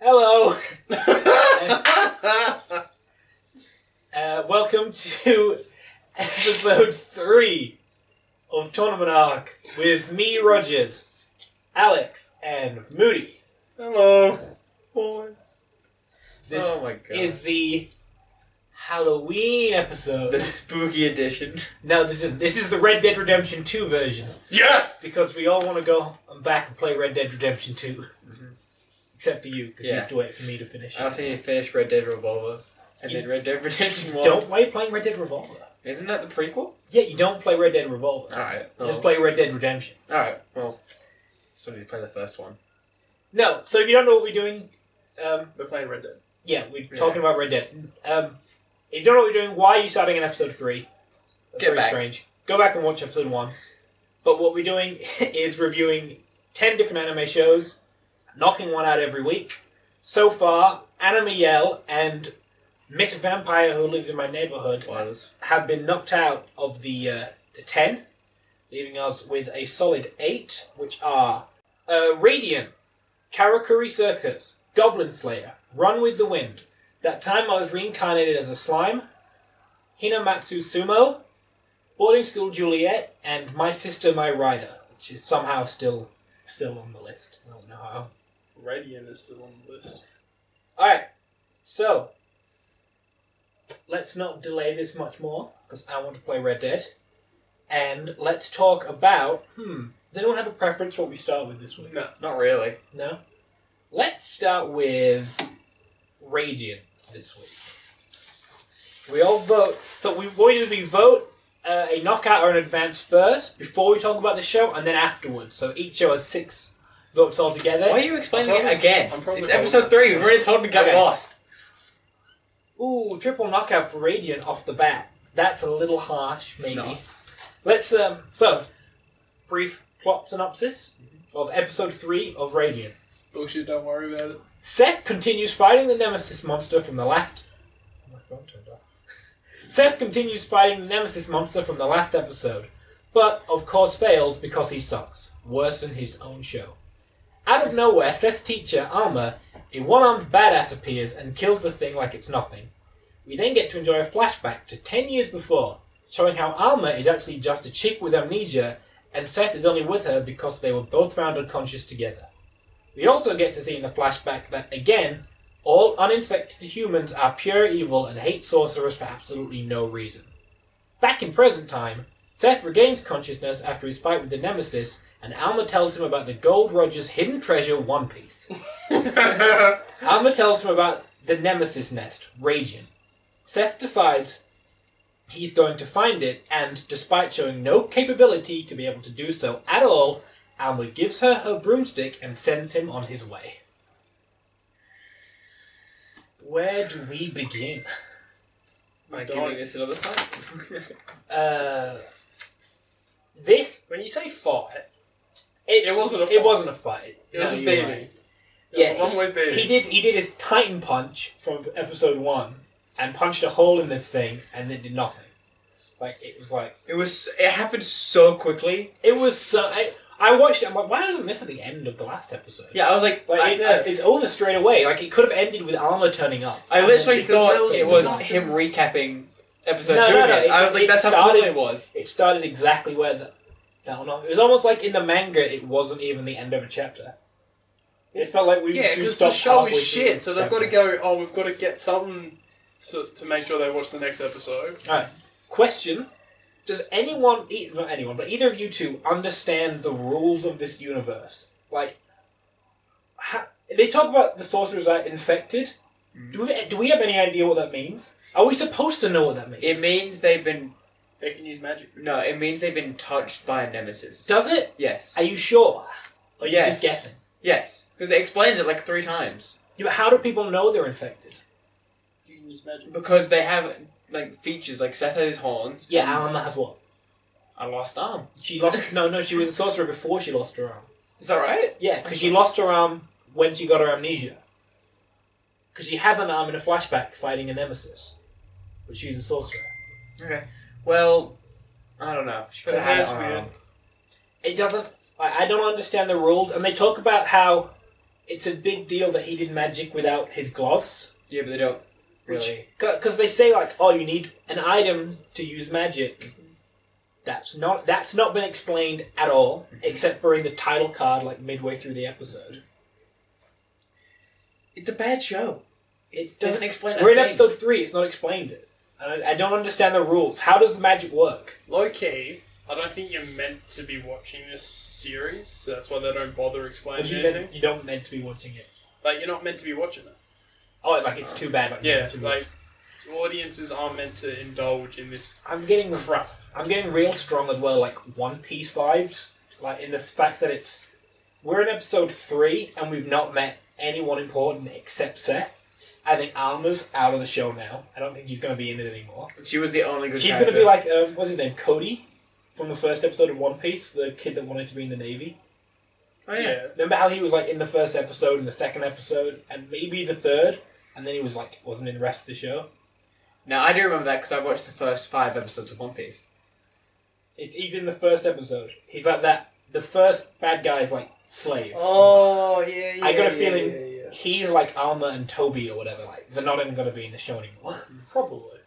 Hello. Welcome to episode 3 of Tournament Arc with me, Rogers, Alex, and Moody. Hello. This Oh my god. is the Halloween episode. The spooky edition. No, this is the Red Dead Redemption 2 version. Yes! Because we all want to go back and play Red Dead Redemption 2. Mm-hmm. Except for you, because you have to wait for me to finish. I also need to finish Red Dead Revolver. And then Red Dead Redemption 1. Why are you playing Red Dead Revolver? Isn't that the prequel? Yeah, you don't play Red Dead Revolver. Alright. You just play Red Dead Redemption. Alright, well. So we need to play the first one. No, so if you don't know what we're doing... we're playing Red Dead. Yeah, we're talking about Red Dead. If you don't know what we're doing, why are you starting in episode 3? That's very strange. Go back and watch episode 1. But what we're doing is reviewing 10 different anime shows, knocking one out every week. So far, Anime Yell and Miss Vampire Who Lives in My Neighborhood have been knocked out of the 10, leaving us with a solid 8, which are Radiant, Karakuri Circus, Goblin Slayer, Run with the Wind, That Time I Was Reincarnated as a Slime, Hinamatsu Sumo, Boarding School Juliet, and My Sister, My Rider, which is somehow still on the list. I don't know how. Radiant is still on the list. Alright, so let's not delay this much more, because I want to play Red Dead. And let's talk about... Does anyone have a preference for what we start with this week? No. Not really. No? Let's start with Radiant this week. We all vote. So what we do is we vote a knockout or an advance first, before we talk about the show, and then afterwards. So each show has 6 votes altogether. Why are you explaining it again? I'm It's episode 3. We've already told me to get lost. Ooh, triple knockout for Radiant off the bat. That's a little harsh, maybe. not. Let's, so, brief plot synopsis of episode 3 of Radiant. Bullshit, don't worry about it. Seth continues fighting the Nemesis monster from the last... Oh, my phone turned off. Seth continues fighting the Nemesis monster from the last episode, but, of course, fails because he sucks. Worse than his own show. Out of nowhere, Seth's teacher, Alma, a one-armed badass, appears and kills the thing like it's nothing. We then get to enjoy a flashback to 10 years before, showing how Alma is actually just a chick with amnesia, and Seth is only with her because they were both found unconscious together. We also get to see in the flashback that, again, all uninfected humans are pure evil and hate sorcerers for absolutely no reason. Back in present time, Seth regains consciousness after his fight with the Nemesis, and Alma tells him about the Gold Roger's hidden treasure, One Piece. Alma tells him about the Nemesis nest, Radiant. Seth decides he's going to find it, and despite showing no capability to be able to do so at all, Alma gives her her broomstick and sends him on his way. Where do we begin? Am I giving this another side? This... When you say fight, It wasn't a fight. It wasn't a fight. it was a you're beating. right. Yeah, Yeah, one-way beating. He did his Titan punch from episode 1 and punched a hole in this thing and then did nothing. It happened so quickly. It was so... I watched it, I'm like, why wasn't this at the end of the last episode? Yeah, I was like... It's over straight away. Like, it could have ended with Alma turning up. I literally because thought there was it was nothing. him recapping episode No, 2 no, again. it I was just- like, it that's how started- cool it was. It started exactly where that one off. It was almost like in the manga, it wasn't even the end of a chapter. It felt like we Yeah, just because the stopped show halfway is through shit, the so they've got to chapter. go, we've got to get something to make sure they watch the next episode. Alright, question. Does anyone, not anyone, but either of you two understand the rules of this universe? Like, they talk about the sorcerers are infected. Do we have any idea what that means? Are we supposed to know what that means? It means they've been... They can use magic. No, it means they've been touched by a nemesis. Does it? Yes. Are you sure? Or are you Yes. just guessing? Yes. Because it explains it like 3 times. Yeah, but how do people know they're infected? You can use magic. Because they have, like, features, like Seth has his horns. Yeah, and Alma has what? a lost arm. She lost... no, she was a sorcerer before she lost her arm. Is that right? Yeah, because she lost her arm when she got her amnesia. Because she has an arm in a flashback fighting a nemesis. But she's a sorcerer. Okay. Well, I don't know. She could Her have had hair's an weird. arm. It doesn't... I don't understand the rules, and they talk about how it's a big deal that he did magic without his gloves. Yeah, but they don't really. Because they say like, oh, you need an item to use magic. That's not been explained at all, except for in the title card, like midway through the episode. It's a bad show. It doesn't explain. We're in episode 3. It's not explained it. I don't understand the rules. How does the magic work? Low key, I don't think you're meant to be watching this series, so that's why they don't bother explaining anything. You don't meant to be watching it. Like, you're not meant to be watching it. Oh, like it's too bad. Like, Yeah, like, audiences aren't meant to indulge in this I'm getting crap. real strong as well, like One Piece vibes. Like in the fact that we're in episode 3 and we've not met anyone important except Seth. I think Alma's out of the show now. I don't think he's going to be in it anymore. She was the only good She's character. going to be like, what's his name? Cody from the first episode of One Piece, the kid that wanted to be in the Navy. Oh, yeah. Remember how he was like in the first episode and the second episode and maybe the third, and then he was like wasn't in the rest of the show. Now, I do remember that because I watched the first 5 episodes of One Piece. He's in the first episode. He's like that. The first bad guy is like slave. Oh, yeah. I got a feeling he's like Alma and Toby or whatever. Like they're not even going to be in the show anymore. Probably.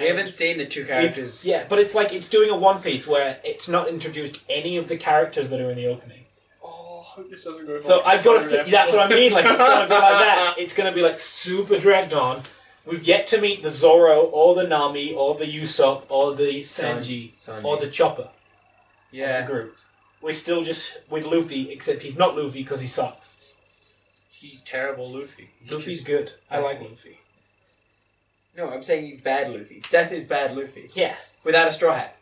We haven't seen the 2 characters. Yeah, but it's like it's doing a One Piece where it's not introduced any of the characters that are in the opening. Oh, I hope this doesn't go for So like I've got 100 to. That's what I mean. Like it's episodes. going to be like that. It's going to be like super dragged on. We've yet to meet the Zoro or the Nami or the Usopp or the Sanji or the Chopper of Yeah. the group. We're still just with Luffy, except he's not Luffy because he sucks. He's terrible Luffy. Luffy's good. I like Luffy. No, I'm saying he's bad Luffy. Seth is bad Luffy. Yeah, Without a straw hat.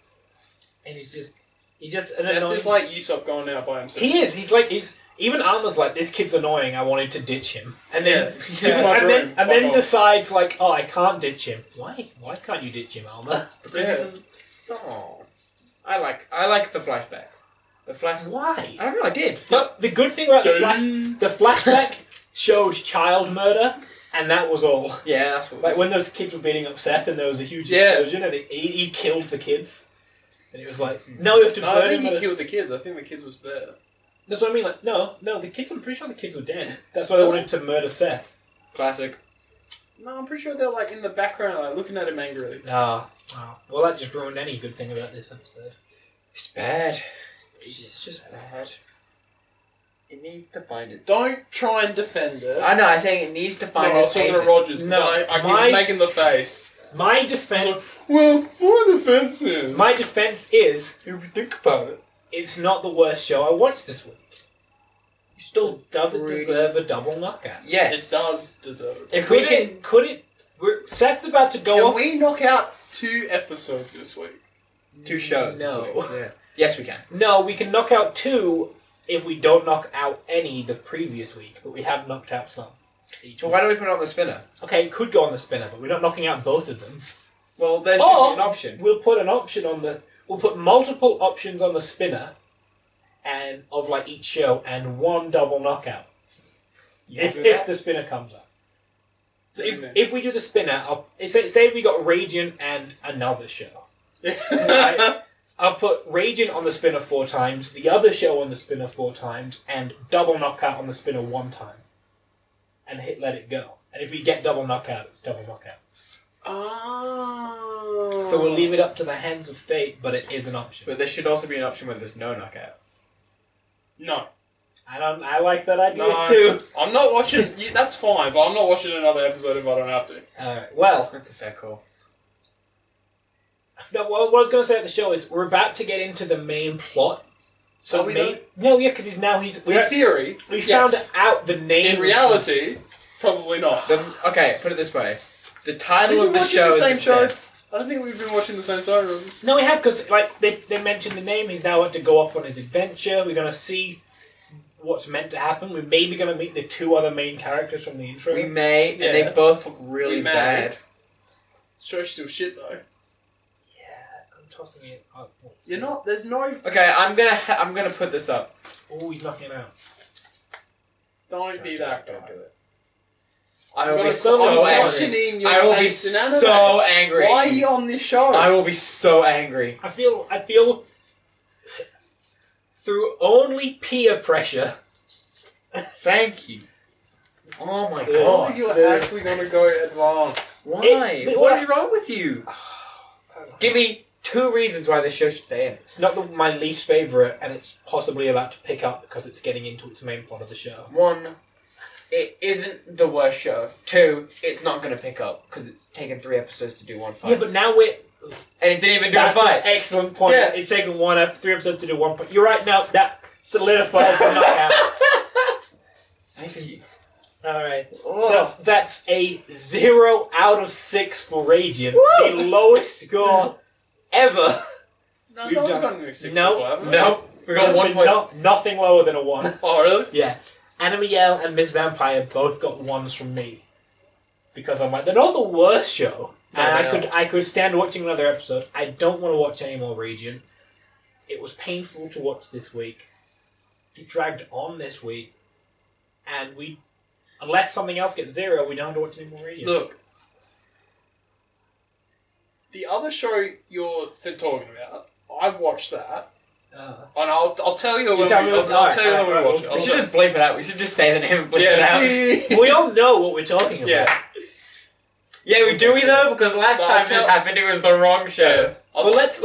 and he's just an Seth annoying. is like Usopp going out by himself. He is. He's even Alma's like, this kid's annoying. I wanted to ditch him, and then Yeah. My broom. and then Fuck off. decides like, oh, I can't ditch him. Why? Why can't you ditch him, Alma? Because oh, I like the flashback. The flash. Why? I don't know. I did. The good thing about the flashback showed child murder, and that was all. Yeah, that's what. Like when those kids were beating up Seth, and there was a huge Yeah. explosion, and he killed the kids, and it was like, no, we have to No, I burn think him. he at a- killed the kids. I think the kids was there. That's what I mean. Like, no, the kids. I'm pretty sure the kids were dead. That's why they wanted to murder Seth. Classic. No, I'm pretty sure they're like in the background, like looking at him angrily. Ah, well, that just ruined any good thing about this episode. It's bad. It's just bad. It needs to find it. Don't try and defend it. I know. I'm saying it needs to No, find I was its talking to pacing. Rogers. No, I my- keep making the face. My defense. Well, my defense is. My defense is If you think about it. it's not the worst show I watched this week. Still, does it Pretty- deserve a double knockout? Yes. It does deserve it. If Could we can. it? Could it? Seth's about to go Can off. we knock out 2 episodes this week? 2 shows. No. this week. Yeah. Yes, we can. No, we can knock out 2 if we don't knock out any the previous week, but we have knocked out some. Each So week. why don't we put it on the spinner? Okay, it could go on the spinner, but we're not knocking out both of them. Well, there's Or an option. we'll put an option on the. We'll put multiple options on the spinner, and of like each show, and 1 double knockout. If the spinner comes up. So if we do the spinner, say we got Radiant and another show. Right? I'll put Radiant on the spinner 4 times, the other show on the spinner 4 times, and double knockout on the spinner 1 time. And let it go. And if we get double knockout, it's double knockout. Oh. So we'll leave it up to the hands of fate, but it is an option. But there should also be an option where there's no knockout. No. I like that idea No. too. I'm not watching. That's fine, but I'm not watching another episode if I don't have to. Alright, well, That's a fair call. no, what I was going to say at the show is we're about to get into the main plot. So Are we though? no, yeah, because we In theory, we yes. found out the name. In reality, probably not. Okay, put it this way. The We've title been of the watching show the is same show. said. I don't think we've been watching the same show. Rogers. No, we have because like they mentioned the name. He's now had to go off on his adventure. We're going to see what's meant to happen. We're maybe going to meet the 2 other main characters from the intro. We may, and Yeah. they both look really We may. bad. Show's still shit though. Yeah, I'm tossing it up. You're not. There's no. Okay, I'm gonna put this up. Oh, he's knocking it out. Don't be that guy. Don't do it. I'm I will gonna be so I'm angry. questioning your I will be taste in anime. so angry. Why are you on this show? I will be so angry. I feel through only peer pressure Thank you. Oh my Good. Oh, god. you're actually going to go advanced. Why? It- What is wrong with you? Give me 2 reasons why this show should stay in. It's not my least favourite, and it's possibly about to pick up because it's getting into its main plot of the show. 1, it isn't the worst show. 2, it's not going to pick up because it's taken 3 episodes to do one fight. Yeah, but now we're... And it didn't even do a That's fight. an excellent point. Yeah. It's taken 3 episodes to do one point. You're right, now that solidifies the knockout. Thank you. Alright. Oh. So that's a 0 out of 6 for Radiant. Woo! The lowest score ever. No, We've someone's done- gone 6 No. before, haven't they? Nope. We got 1 point. Nothing lower than a 1. Oh, really? Yeah. Anamiel and Miss Vampire both got 1s from me. Because I'm like, they're not the worst show. No, And they I could stand watching another episode. I don't want to watch any more Radiant. It was painful to watch this week. It dragged on this week. And unless something else gets 0, we don't have to watch any more Radiant. Look. The other show you're talking about, I watched that. And I'll tell you when tell me we, what's- I'll tell you when we alright, watch it. We I'll should tell- just bleep it out. We should just say the name and bleep it out. yeah. We all know what we're talking about. Yeah. Yeah, do we though? Because last No, time I'll this tell- happened, it was the wrong show. Well, let's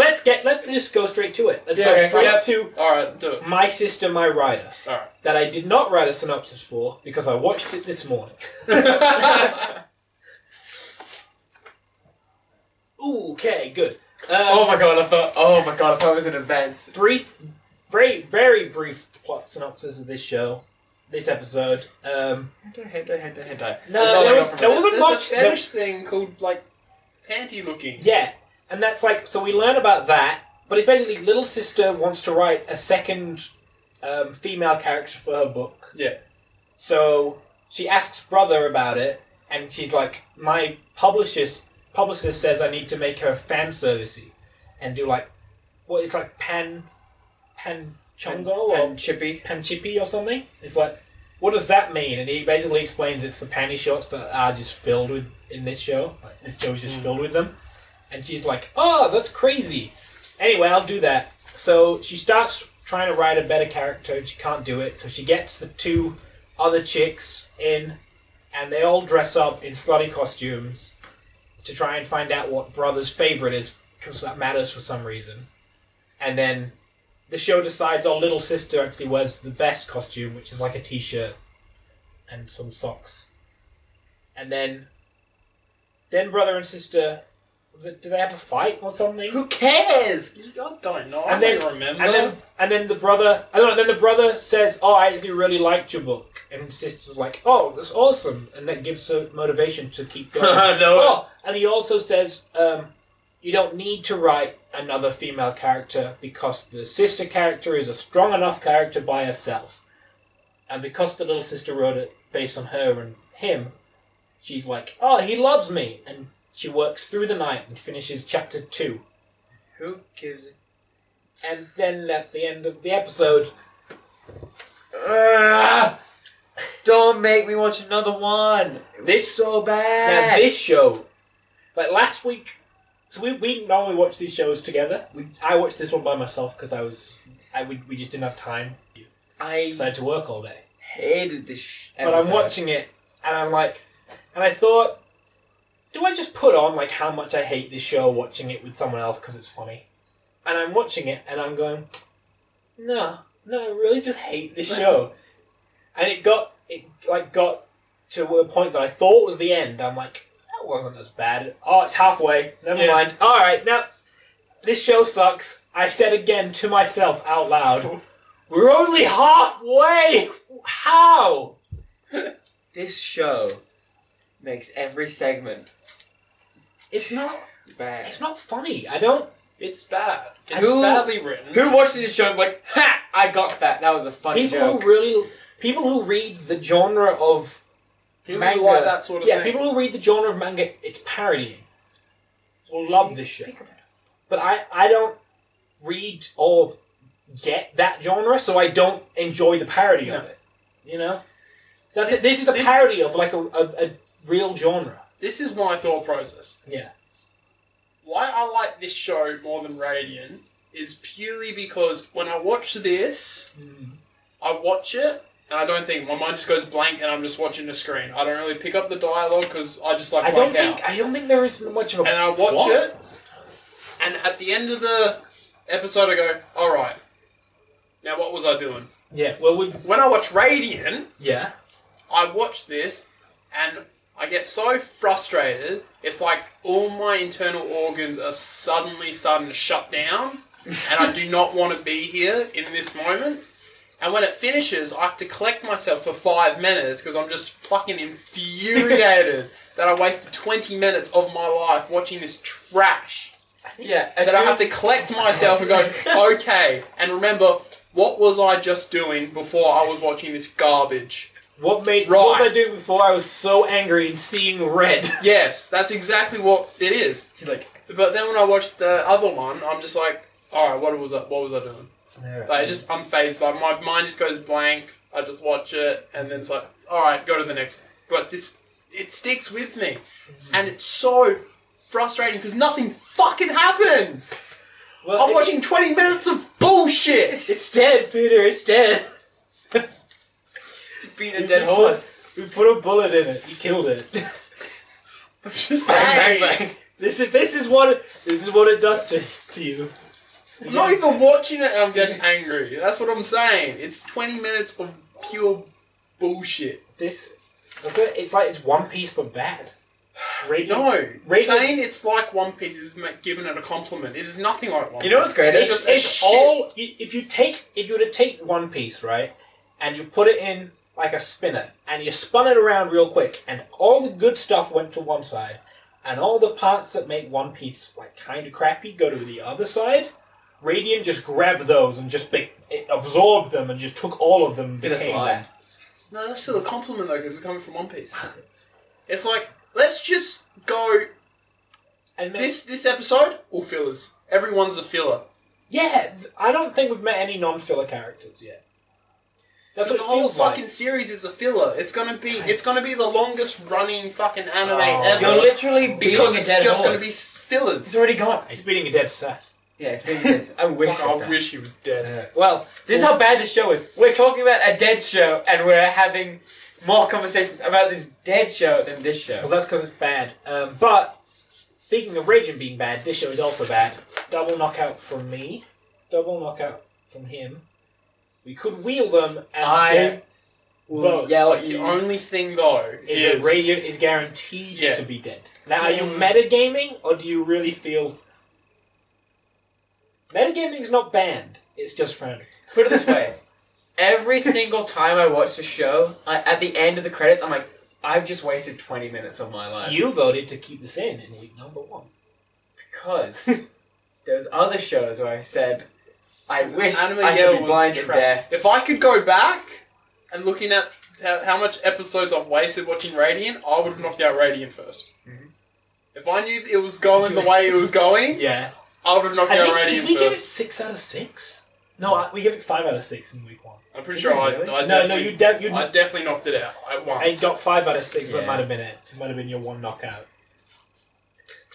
just go straight to it. Let's Yeah, go okay. straight Yeah. to Alright, do it. My Sister, My Rider. Alright. That I did not write a synopsis for because I watched it this morning. Ooh, okay, good. Oh my god, I thought it was an advance. Very, very brief plot synopsis of this show, this episode. Hentai. No, there wasn't There's much. a fetish thing called, like, panty looking. Yeah, and that's like, so we learn about that, but it's basically Little Sister wants to write a second female character for her book. Yeah. So she asks Brother about it, and she's like, my publicist says I need to make her fan servicey and do like, what, it's like Panchongo or And Chippy. Panchippy or something. It's like, what does that mean? And he basically explains it's the panty shots that are just filled with in this show. Like, this show is just filled with them. And she's like, oh, that's crazy. Anyway, I'll do that. So she starts trying to write a better character and she can't do it. So she gets the 2 other chicks in and they all dress up in slutty costumes to try and find out what Brother's favourite is because that matters for some reason. And then the show decides our Little Sister actually wears the best costume, which is like a t-shirt and some socks. And then Brother and Sister, do they have a fight or something? Who cares? I don't know. And I then- don't remember. And then the brother, I don't know. Then the brother says, "Oh, I actually really liked your book," and the sister's like, "Oh, that's awesome," and that gives her motivation to keep going. No. Oh, and he also says, "You don't need to write another female character because the sister character is a strong enough character by herself, and because the little sister wrote it based on her and him, she's like, oh, he loves me," and she works through the night and finishes chapter 2. Who gives it? And then that's the end of the episode. Don't make me watch another one. This so Now, bad. this show, like last week, so we normally watch these shows together. I watched this one by myself because we just didn't have time. I Because I had to work all day. hated this But I'm watching it, and I'm like, and I thought, do I just put on like how much I hate this show watching it with someone else because it's funny? And I'm watching it, and I'm going, no, I really just hate this show. And it got to a point that I thought was the end. I'm like, that wasn't as bad. Oh, it's halfway. Never Yeah. mind. All right, now this show sucks. I said again to myself out loud, we're only halfway. How? This show makes every segment It's not. bad. It's not funny. I don't. It's bad. It's Who- badly written. Who watches this show and be like, ha! I got that. That was a funny joke. People who read the genre of People manga, like that sort of yeah, thing. people who read the genre of manga, it's parodying. Will love this shit. But I don't read or get that genre, so I don't enjoy the parody of No. it. You know, that's it. This is a parody of like a real genre. This is my thought process. Yeah. Why I like this show more than Radiant is purely because when I watch this, I watch it and I don't think. My mind just goes blank, and I'm just watching the screen. I don't really pick up the dialogue because I just like I blank don't out. think. I don't think there is much of a. And I watch plot. it, and at the end of the episode, I go, "All right, now what was I doing?" Yeah. Well, we. When I watch Radiant, Yeah. I watch this, and I get so frustrated. It's like all my internal organs are suddenly starting to shut down, and I do not want to be here in this moment. And when it finishes, I have to collect myself for 5 minutes because I'm just fucking infuriated that I wasted 20 minutes of my life watching this trash. Yeah, That I have to collect myself and go, okay, and remember, what was I just doing before I was watching this garbage? What Right. was I doing before I was so angry and seeing red? Yes, that's exactly what it is. He's like, But then when I watched the other one, I'm just like, alright, what was I doing? Like, just unfazed. Like, my mind just goes blank. I just watch it, and then it's like, alright, go to the next. But it sticks with me. And it's so frustrating because nothing fucking happens. well, I'm watching 20 minutes of bullshit. It's dead, Peter. It's dead. Being a dead horse. We put a bullet in it. You killed it. I'm just Bang, saying. bang. This is what it does to you. I'm not even watching it and I'm getting angry. That's what I'm saying. It's 20 minutes of pure bullshit. It's like it's One Piece but bad. No, Radiant- saying it's like One Piece is giving it a compliment. It is nothing like One Piece. You know what's great? It's just a It's shit. all if you were to take One Piece, right, and you put it in like a spinner and you spun it around real quick, and all the good stuff went to one side, and all the parts that make One Piece like kind of crappy go to the other side. Radiant just grabbed those and just it absorbed them and just took all of them. Did a became slide. that. No, that's still a compliment though, because it's coming from One Piece. It's like, let's just go. And then, This episode, all fillers. Everyone's a filler. yeah, I don't think we've met any non-filler characters yet. That's Because what the it whole feels like. fucking series is a filler. It's gonna be the longest running fucking anime Oh, ever. You're literally beating because a it's dead just horse. gonna be fillers. It's already gone. He's beating a dead Seth. Yeah, it's been dead. I wish. Fuck, it I wish he was dead. Well, This is how bad this show is. We're talking about a dead show, and we're having more conversations about this dead show than this show. well, that's because it's bad. But speaking of Radiant being bad, this show is also bad. Double knockout from me. Double knockout from him. We could wheel them and I will both. yell Like, at the you. only thing though is that Radiant is guaranteed Yeah. to be dead. Now, are you metagaming, or do you really feel... Metagaming's not banned. It's just frowned. Put it this way. Every single time I watch the show, at the end of the credits, I'm like, I've just wasted 20 minutes of my life. You voted to keep this in week number 1. Because there's other shows where I said, I wish Anime I Yell could be was blind to trash. death. If I could go back and looking at how much episodes I've wasted watching Radiant, I would have knocked out Radiant first. Mhm. If I knew it was going the way it was going, Yeah. I would have knocked I out think, Radiant did we give it first. 6 out of 6? No, we give it 5 out of 6 in week 1. I'm pretty Did sure we I really? definitely, you I definitely knocked it out at once. I got 5 out of 6. That Yeah. might have been it. It might have been your one knockout.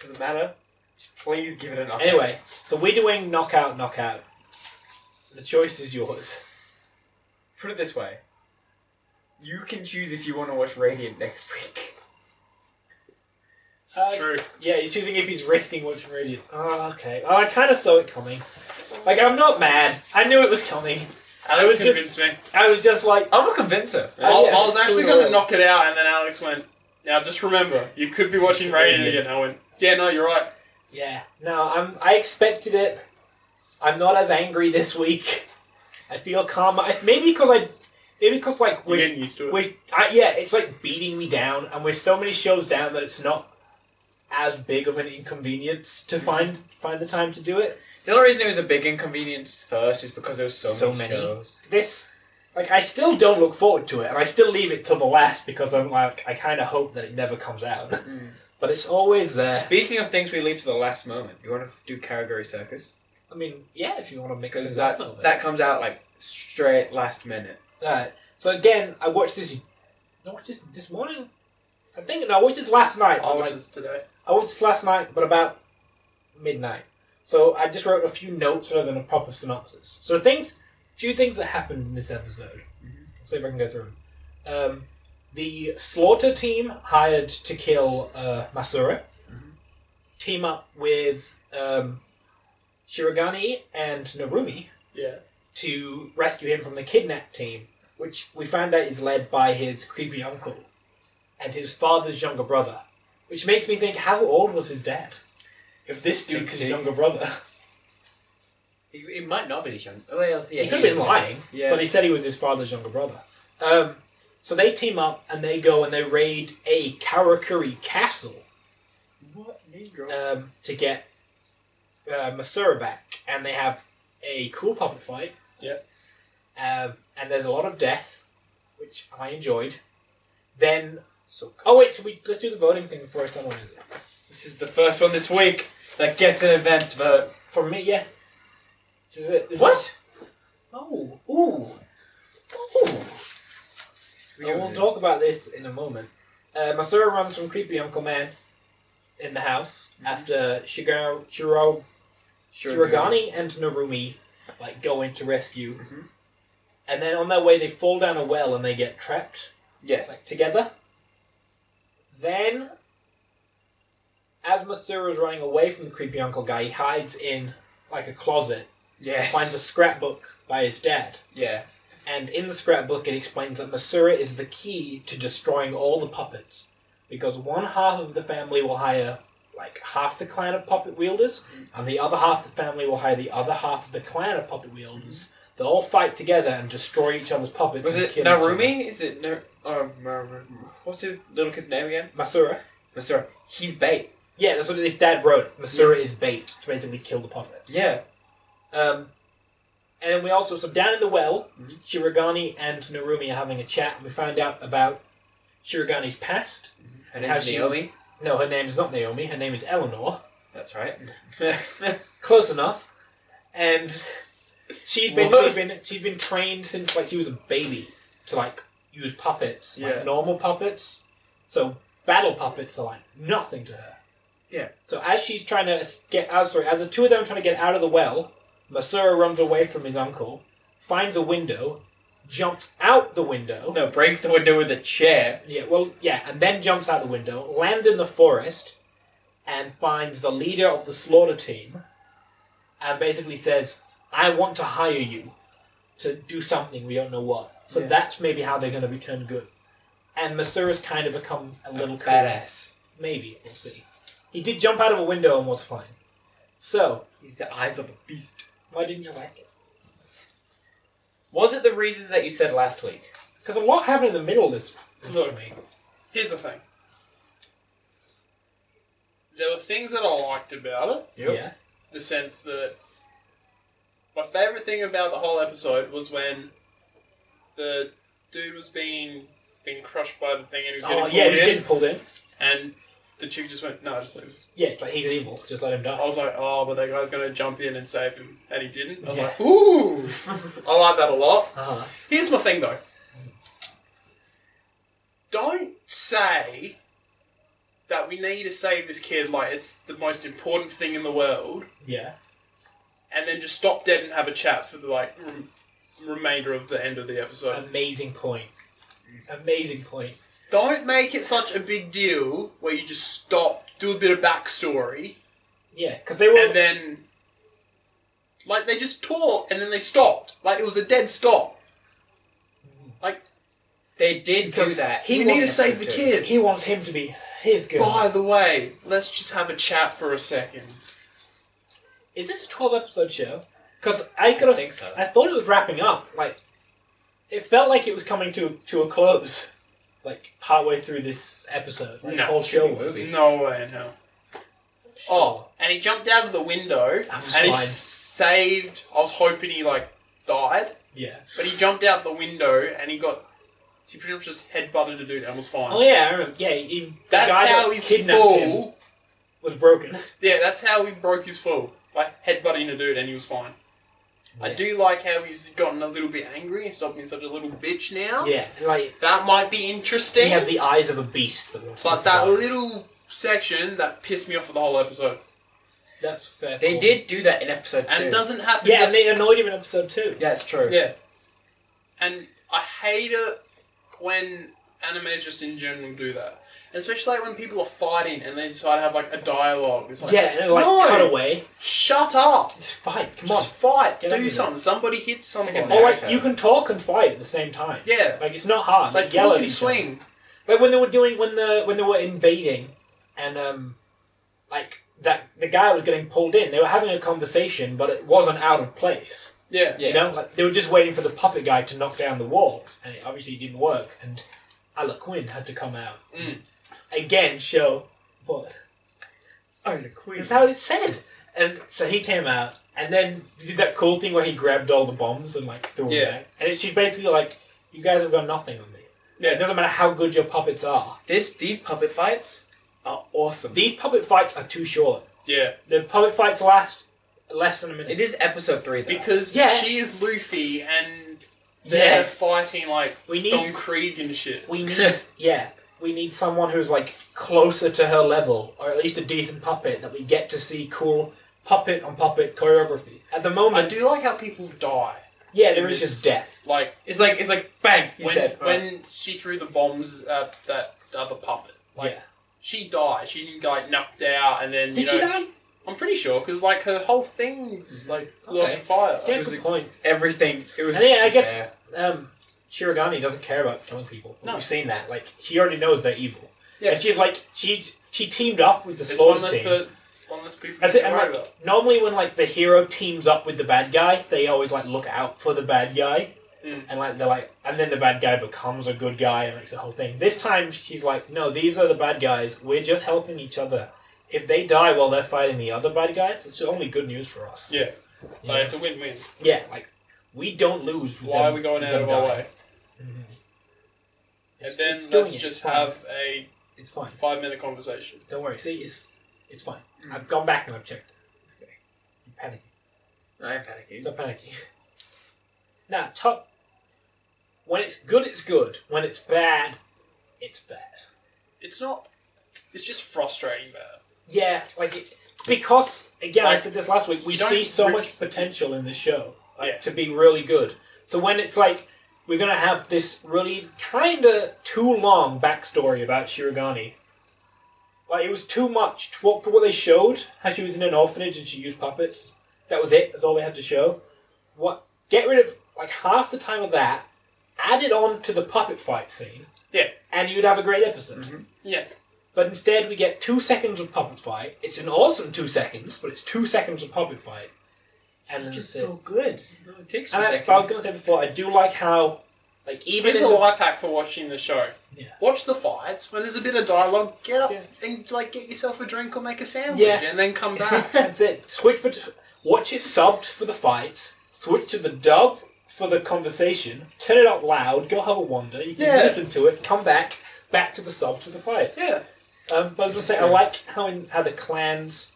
Doesn't matter. Just please give it a knockout. Anyway, so we're doing knockout. The choice is yours. Put it this way. You can choose if you want to watch Radiant next week. True. Yeah, you're choosing if he's risking watching Radiant. Oh, okay. Oh, I kind of saw it coming. Like, I'm not mad. I knew it was coming. Alex was just- convinced me. I was just like, I'm a convincer. Oh, I yeah, was actually cool. going to knock it out, and then Alex went, now just remember, you could be watching Radiant again. I went, yeah, no, you're right. yeah. No, I expected it. I'm not as angry this week. I feel calm. Maybe because like You're we're getting used to it. yeah, it's like beating me down, and we're so many shows down that it's not as big of an inconvenience to find the time to do it. The only reason it was a big inconvenience first is because there was so So many many. shows. This, like, I still don't look forward to it, and I still leave it till the last because I'm like, I kind of hope that it never comes out. But it's always there. Speaking of things we leave to the last moment, you want to do Karagori Circus? I mean, yeah, if you want to mix Because things up a that little bit. that comes out like straight last minute. Alright, so again, I watched this. I watched this morning. I think no, I watched this last night. I but, watched like, this today. I watched this last night, but about midnight. So I just wrote a few notes rather than a proper synopsis. So few things that happened in this episode. see if I can go through them. The Slaughter team hired to kill Masura. Team up with Shirogane and Narumi Yeah. to rescue him from the kidnap team, which we found out is led by his creepy uncle and his father's younger brother. Which makes me think, how old was his dad? If this dude's his 60. younger brother. He might not be his young. Well, yeah, He could have been is lying, young. Yeah. but he said he was his father's younger brother. So they team up and they go and they raid a Karakuri castle What? Name drop. to get Masura back. And they have a cool puppet fight. Yeah. And there's a lot of death, which I enjoyed. Then... So Oh wait, let's do the voting thing before I start on it. this is the first one this week that gets an advanced vote. For me, yeah. Is What? Oh, ooh. We'll talk about this in a moment. Masura runs from creepy Uncle Man in the house after Shirogane and Narumi go in to rescue. And then on their way they fall down a well and they get trapped Yes. together. Then, as Masura's running away from the creepy uncle guy, he hides in a closet, Yes. finds a scrapbook by his dad. Yeah. And in the scrapbook, it explains that Masura is the key to destroying all the puppets. Because one half of the family will hire, half the clan of puppet wielders, and the other half of the family will hire the other half of the clan of puppet wielders. They'll all fight together and destroy each other's puppets. Was and it kill each other. Narumi? Is it what's his little kid's name again? Masura? Mr. He's bait. Yeah, that's what his dad wrote. Masura is bait to basically kill the puppets. Yeah. And then we also, so down in the well, Shirogane and Narumi are having a chat, and we found out about Shirogane's past. Her How name's she Naomi. No, her name's not Naomi, her name is Eleanor. That's right. Close enough. And she's basically she's been trained since she was a baby to use puppets, Yeah. normal puppets. So battle puppets are nothing to her. Yeah. So as she's trying to get out, as the two of them are trying to get out of the well, Masura runs away from his uncle, finds a window, jumps out the window. No, breaks the window with a chair. And then jumps out the window, lands in the forest, and finds the leader of the Slaughter team, and basically says, I want to hire you to do something, we don't know what. So that's maybe how they're going to return good. And Masura's kind of become a little cool. Badass. Maybe, we'll see. He did jump out of a window and was fine. So, He's the eyes of a beast. why didn't you like it? Was it the reasons that you said last week? Because a lot happened in the middle of this Look. week. Here's the thing. There were things that I liked about it. Yeah. The sense that my favourite thing about the whole episode was when the dude was being crushed by the thing and he was getting pulled he's in, getting pulled in. and the chick just went, no, just leave it. Yeah, it's he's evil, just let him die. I was like, oh, but that guy's going to jump in and save him, and he didn't. I was Yeah. like, ooh, I like that a lot. Uh-huh. Here's my thing, though. Don't say that we need to save this kid like it's the most important thing in the world, Yeah. and then just stop dead and have a chat for the remainder of the end of the episode. Amazing point. Amazing point. Don't make it such a big deal where you just stop, do a bit of backstory, Yeah, because they were... and then they just talked and then they stopped. It was a dead stop. They did do that. We need to save the kid. He wants him to be his girl. By the way, let's just have a chat for a second. Is this a 12-episode show? Because I could have... think so. I thought it was wrapping up. It felt like it was coming to a close. Partway through this episode. The whole show was. There's no way in hell. Oh, and he jumped out of the window That was and he fine. saved. I was hoping he died, Yeah. but he jumped out the window and he pretty much just headbutted a dude and was fine. Oh yeah, I remember. Yeah, the That's guy how that his kidnapped him fall. was broken. Yeah, that's how he broke his fall. Headbutting a dude and he was fine. I do like how he's gotten a little bit angry and stopped being such a little bitch now. Yeah, That might be interesting. he has the eyes of a beast that wants to But that survive. little section that pissed me off for the whole episode. That's fair. They call. did do that in episode 2. And it doesn't happen. Yeah, just, and they annoyed him in episode 2. Yeah, it's true. yeah. And I hate it when animes just in general do that. And especially like when people are fighting and they decide to have like a dialogue. It's like, Yeah, and like no, cut away. shut up. Just fight. Come Just on. fight. Get over Do it. something. Somebody hit somebody. Like Or like Naruto. you can talk and fight at the same time. Yeah. Like it's not hard. Like yell talk at and each swing. other. Like when they were doing when they were invading and like that the guy was getting pulled in. They were having a conversation, but it wasn't out of place. Yeah. Yeah. You know, like they were just waiting for the puppet guy to knock down the wall, and it obviously didn't work. And Ala Quinn had to come out again, show what that's how it's said. And so he came out, and then did that cool thing where he grabbed all the bombs and like threw them back. And she's basically like, "You guys have got nothing on me. Yeah. It doesn't matter how good your puppets are. These puppet fights are awesome. These puppet fights are too short. Yeah. The puppet fights last less than a minute. It is episode 3 though. Because Yeah. she is Luffy and they're Yeah. fighting like We need- Don Krieg and shit. We need, we need someone who's like closer to her level, or at least a decent puppet that we get to see cool puppet on puppet choreography. At the I moment, do like how people die. yeah, there is just death. Like It's like bang, he's when dead. when she threw the bombs at that other puppet. Like Yeah. she died. She didn't get like knocked out and then Did she die? I'm pretty sure because like her whole thing's like lost Okay. in fire. Yeah, It was good a- point. Everything. It was. And yeah, I just guess there. Shirogane doesn't care about killing people. No. We've seen that. Like she already knows they're evil. Yeah. And she's like she teamed up with the It's sword one less, team. one less people That's to it. And worry like about. normally when like the hero teams up with the bad guy, they always like look out for the bad guy, and like they're like, and then the bad guy becomes a good guy and makes the whole thing. This time she's like, no, these are the bad guys. We're just helping each other. If they die while they're fighting the other bad guys, it's only good news for us. Yeah. You So know? it's a win-win. Yeah, like we don't lose. With Why them, are we going with out them of our dying. way? It's- And then it's doing let's it. just It's fine. have a It's fine. 5-minute conversation. Don't worry. See, it's fine. I've gone back and I've checked. Okay. You're panicking. I'm panicking. Stop panicking. Now, top. When it's good, it's good. When it's bad, it's bad. It's not. It's just frustrating bad. Yeah, like because again, I Like, said this last week. We you don't see so rip- much potential in the show, like, Yeah. to be really good. So when it's like we're gonna have this really kind of too long backstory about Shirogane, like it was too much for what they showed. How she was in an orphanage and she used puppets. That was it. That's all they had to show. What? Get rid of like half the time of that. Add it on to the puppet fight scene. Yeah. And you'd have a great episode. Yeah. But instead, we get 2 seconds of puppet fight. It's an awesome 2 seconds, but it's 2 seconds of puppet fight. And then Just that's it. so good. It takes 2 And seconds. I was going to say before, I do like how, like, even Here's in a the, life hack for watching the show. Yeah. Watch the fights. When there's a bit of dialogue, get up Yeah. and like get yourself a drink or make a sandwich, Yeah. and then come back. that's it. Watch it subbed for the fights. Switch to the dub for the conversation. Turn it up loud. Go have a wander. You can Yeah. listen to it. Come back to the sub for the fight. Yeah. But I was going to say, I like how the clans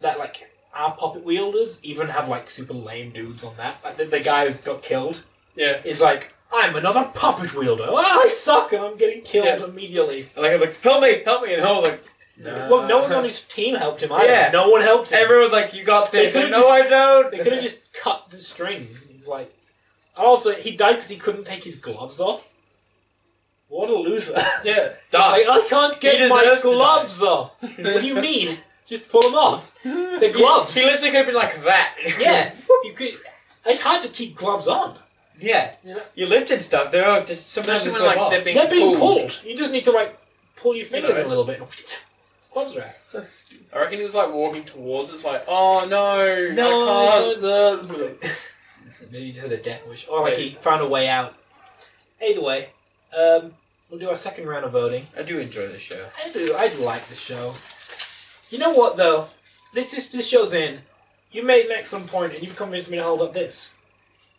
that like are puppet wielders even have like super lame dudes on that. Like the guy who got killed Yeah. is like, I'm another puppet wielder. Oh, I suck, and I'm getting killed Yeah. immediately. And I'm like, help me, and I was like, no. Well, no one on his team helped him either. Yeah. No one helped him. Everyone's like, you got They this. could've Like, no, just- I don't. They could have just cut the strings. He's like, also he died because he couldn't take his gloves off. What a loser! Yeah. Like, Die. I can't He get my deserves to die. gloves off. What do you need? Just pull them off. They're gloves. He literally could have been like that. Yeah, you could. It's hard to keep gloves on. Yeah. You know? You lifted stuff. There are just sometimes Especially they when slip like off. they're being They're being pulled. pulled. You just need to like pull your fingers know. in a little bit. Gloves are out. So stupid. I reckon he was like walking towards us, like, oh no, No, I can't. Maybe he just had a death wish, or like he found a way out. Either way, we'll do our second round of voting. I do enjoy the show. I do like the show. You know what though? This show's in. You made an excellent point, and you've convinced me to hold up this.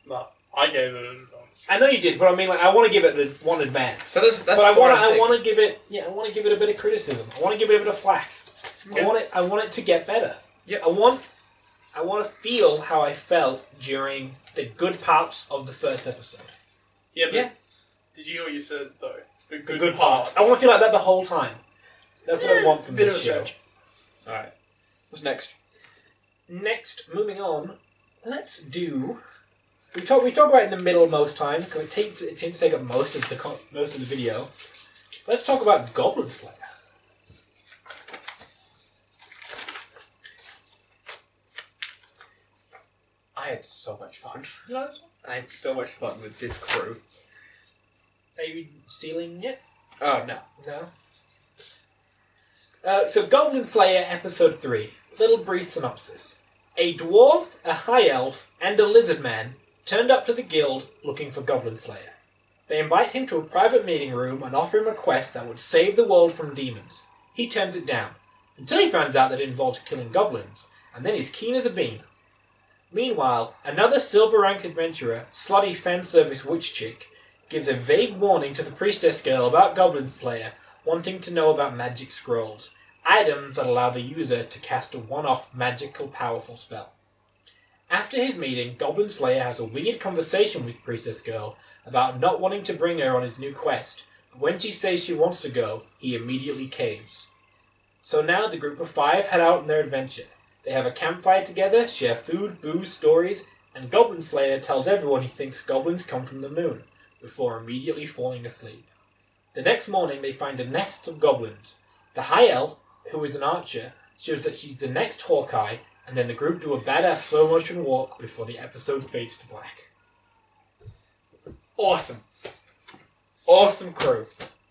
No, I gave it an advance. I know you did, but I mean, like, I want to give it one advance. So that's But I 4 want out of 6. to give it. Yeah, I want to give it a bit of criticism. I want to give it a bit of flack. Okay. I want it to get better. Yeah. I want to feel how I felt during the good parts of the first episode. Yeah, but Yeah. did you hear what you said though? The The good parts. I want to feel like that the whole time. That's what I want from Bit of this a show. stretch. Alright. What's next? Next, moving on, let's do we talk about it in the middle most times because it seems to take up most of the video. Let's talk about Goblin Slayer. I had so much fun. You like this one? I had so much fun with this crew. Are you stealing it? Oh, no. No. So Goblin Slayer Episode 3. Little brief synopsis. A dwarf, a high elf, and a lizard man turned up to the guild looking for Goblin Slayer. They invite him to a private meeting room and offer him a quest that would save the world from demons. He turns it down, until he finds out that it involves killing goblins, and then he's keen as a bean. Meanwhile, another silver-ranked adventurer, slutty fan-service witch chick, gives a vague warning to the priestess girl about Goblin Slayer, wanting to know about magic scrolls, items that allow the user to cast a one-off magical powerful spell. After his meeting, Goblin Slayer has a weird conversation with Priestess Girl about not wanting to bring her on his new quest, but when she says she wants to go, he immediately caves. So now the group of 5 head out on their adventure. They have a campfire together, share food, booze, stories, and Goblin Slayer tells everyone he thinks goblins come from the moon, before immediately falling asleep. The next morning they find a nest of goblins. The high elf, who is an archer, shows that she's the next Hawkeye, and then the group do a badass slow-motion walk before the episode fades to black. Awesome. Awesome crew.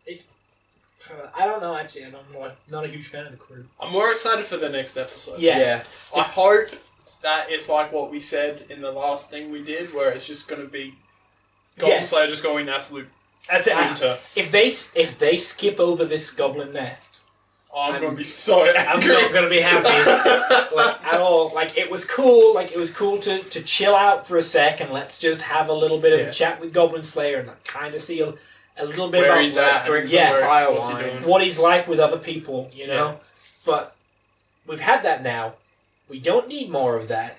It's, I don't know, actually. I'm not a huge fan of the crew. I'm more excited for the next episode. Yeah. I hope that it's like what we said in the last thing we did, where it's just going to be Goblin Slayer just going absolute That's it. winter. If they skip over this goblin nest, I'm going to be so angry. I'm not going to be happy at all. It was cool. It was cool to chill out for a sec and let's just have a little bit of a chat with Goblin Slayer and kind of see a little bit Where about he's at, drink some fire what's he wine. doing? what he's like with other people, you know. Yeah. But we've had that now. We don't need more of that.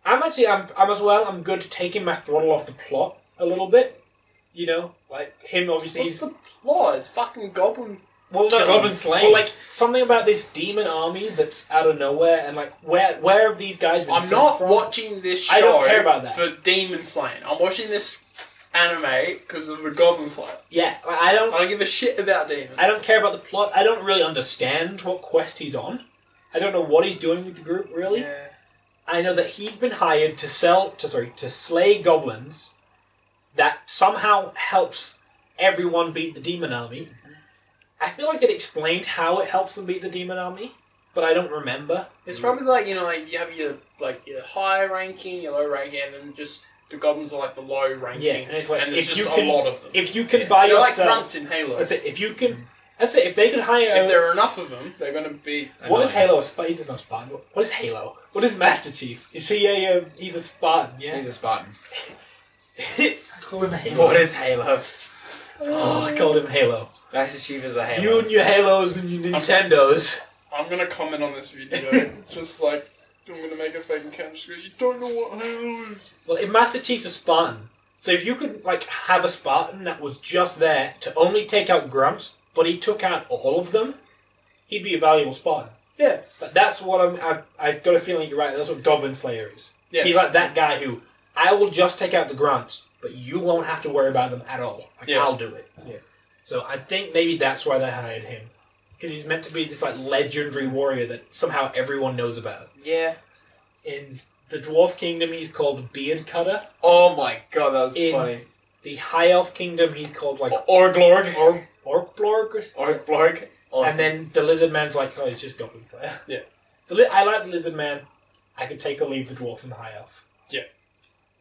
I'm as well. I'm good at taking my throttle off the plot a little bit. You know, him obviously. What's the plot? It's fucking Goblin. Well, no, Goblin Slayer. Well, something about this demon army that's out of nowhere, and where have these guys been I'm sent not from? watching this show I don't care about that. for demon slaying. I'm watching this anime because of the Goblin Slayer. Yeah, I I don't give a shit about demons. don't care about the plot. I don't really understand what quest he's on. I don't know what he's doing with the group really. Yeah. I know that he's been hired to slay goblins. That somehow helps everyone beat the demon army. I feel like it explained how it helps them beat the demon army, but I don't remember. It's probably you have your high ranking, your low ranking, and then just the goblins are the low ranking. Yeah, and it's there's if just you a can, lot of them. if you can buy They're like yourself, grunts in Halo. that's it. If you can, that's it. If they could hire, If there are enough of them, they're going to be. what is annoying. Halo? He's not Spartan. What is Halo? What is Master Chief? Is he a? He's a Spartan. Yeah. He's a Spartan. I call him Halo. What is Halo? Oh, I called him Halo. Master Chief is a Halo. You and your Halos and your Nintendos. I'm going to comment on this video. just I'm going to make a fake account. Just go, you don't know what Halo is. Well, if Master Chief's a Spartan, so if you could have a Spartan that was just there to only take out grunts, but he took out all of them, he'd be a valuable Spartan. Yeah. But that's what I've got a feeling you're right. That's what Goblin Slayer is. Yeah. He's like that guy who I will just take out the grunts, but you won't have to worry about them at all. Yeah. I'll do it. Yeah. So I think maybe that's why they hired him, because he's meant to be this legendary warrior that somehow everyone knows about. Yeah. In the Dwarf Kingdom, he's called Beard Cutter. Oh my god, that was In- funny. The High Elf Kingdom, he's called Orglorg. Orkblorg. Orglorg. Awesome. And then the Lizard Man's he's just Goblin Slayer. Yeah. I like the Lizard Man. I could take or leave the Dwarf and the High Elf.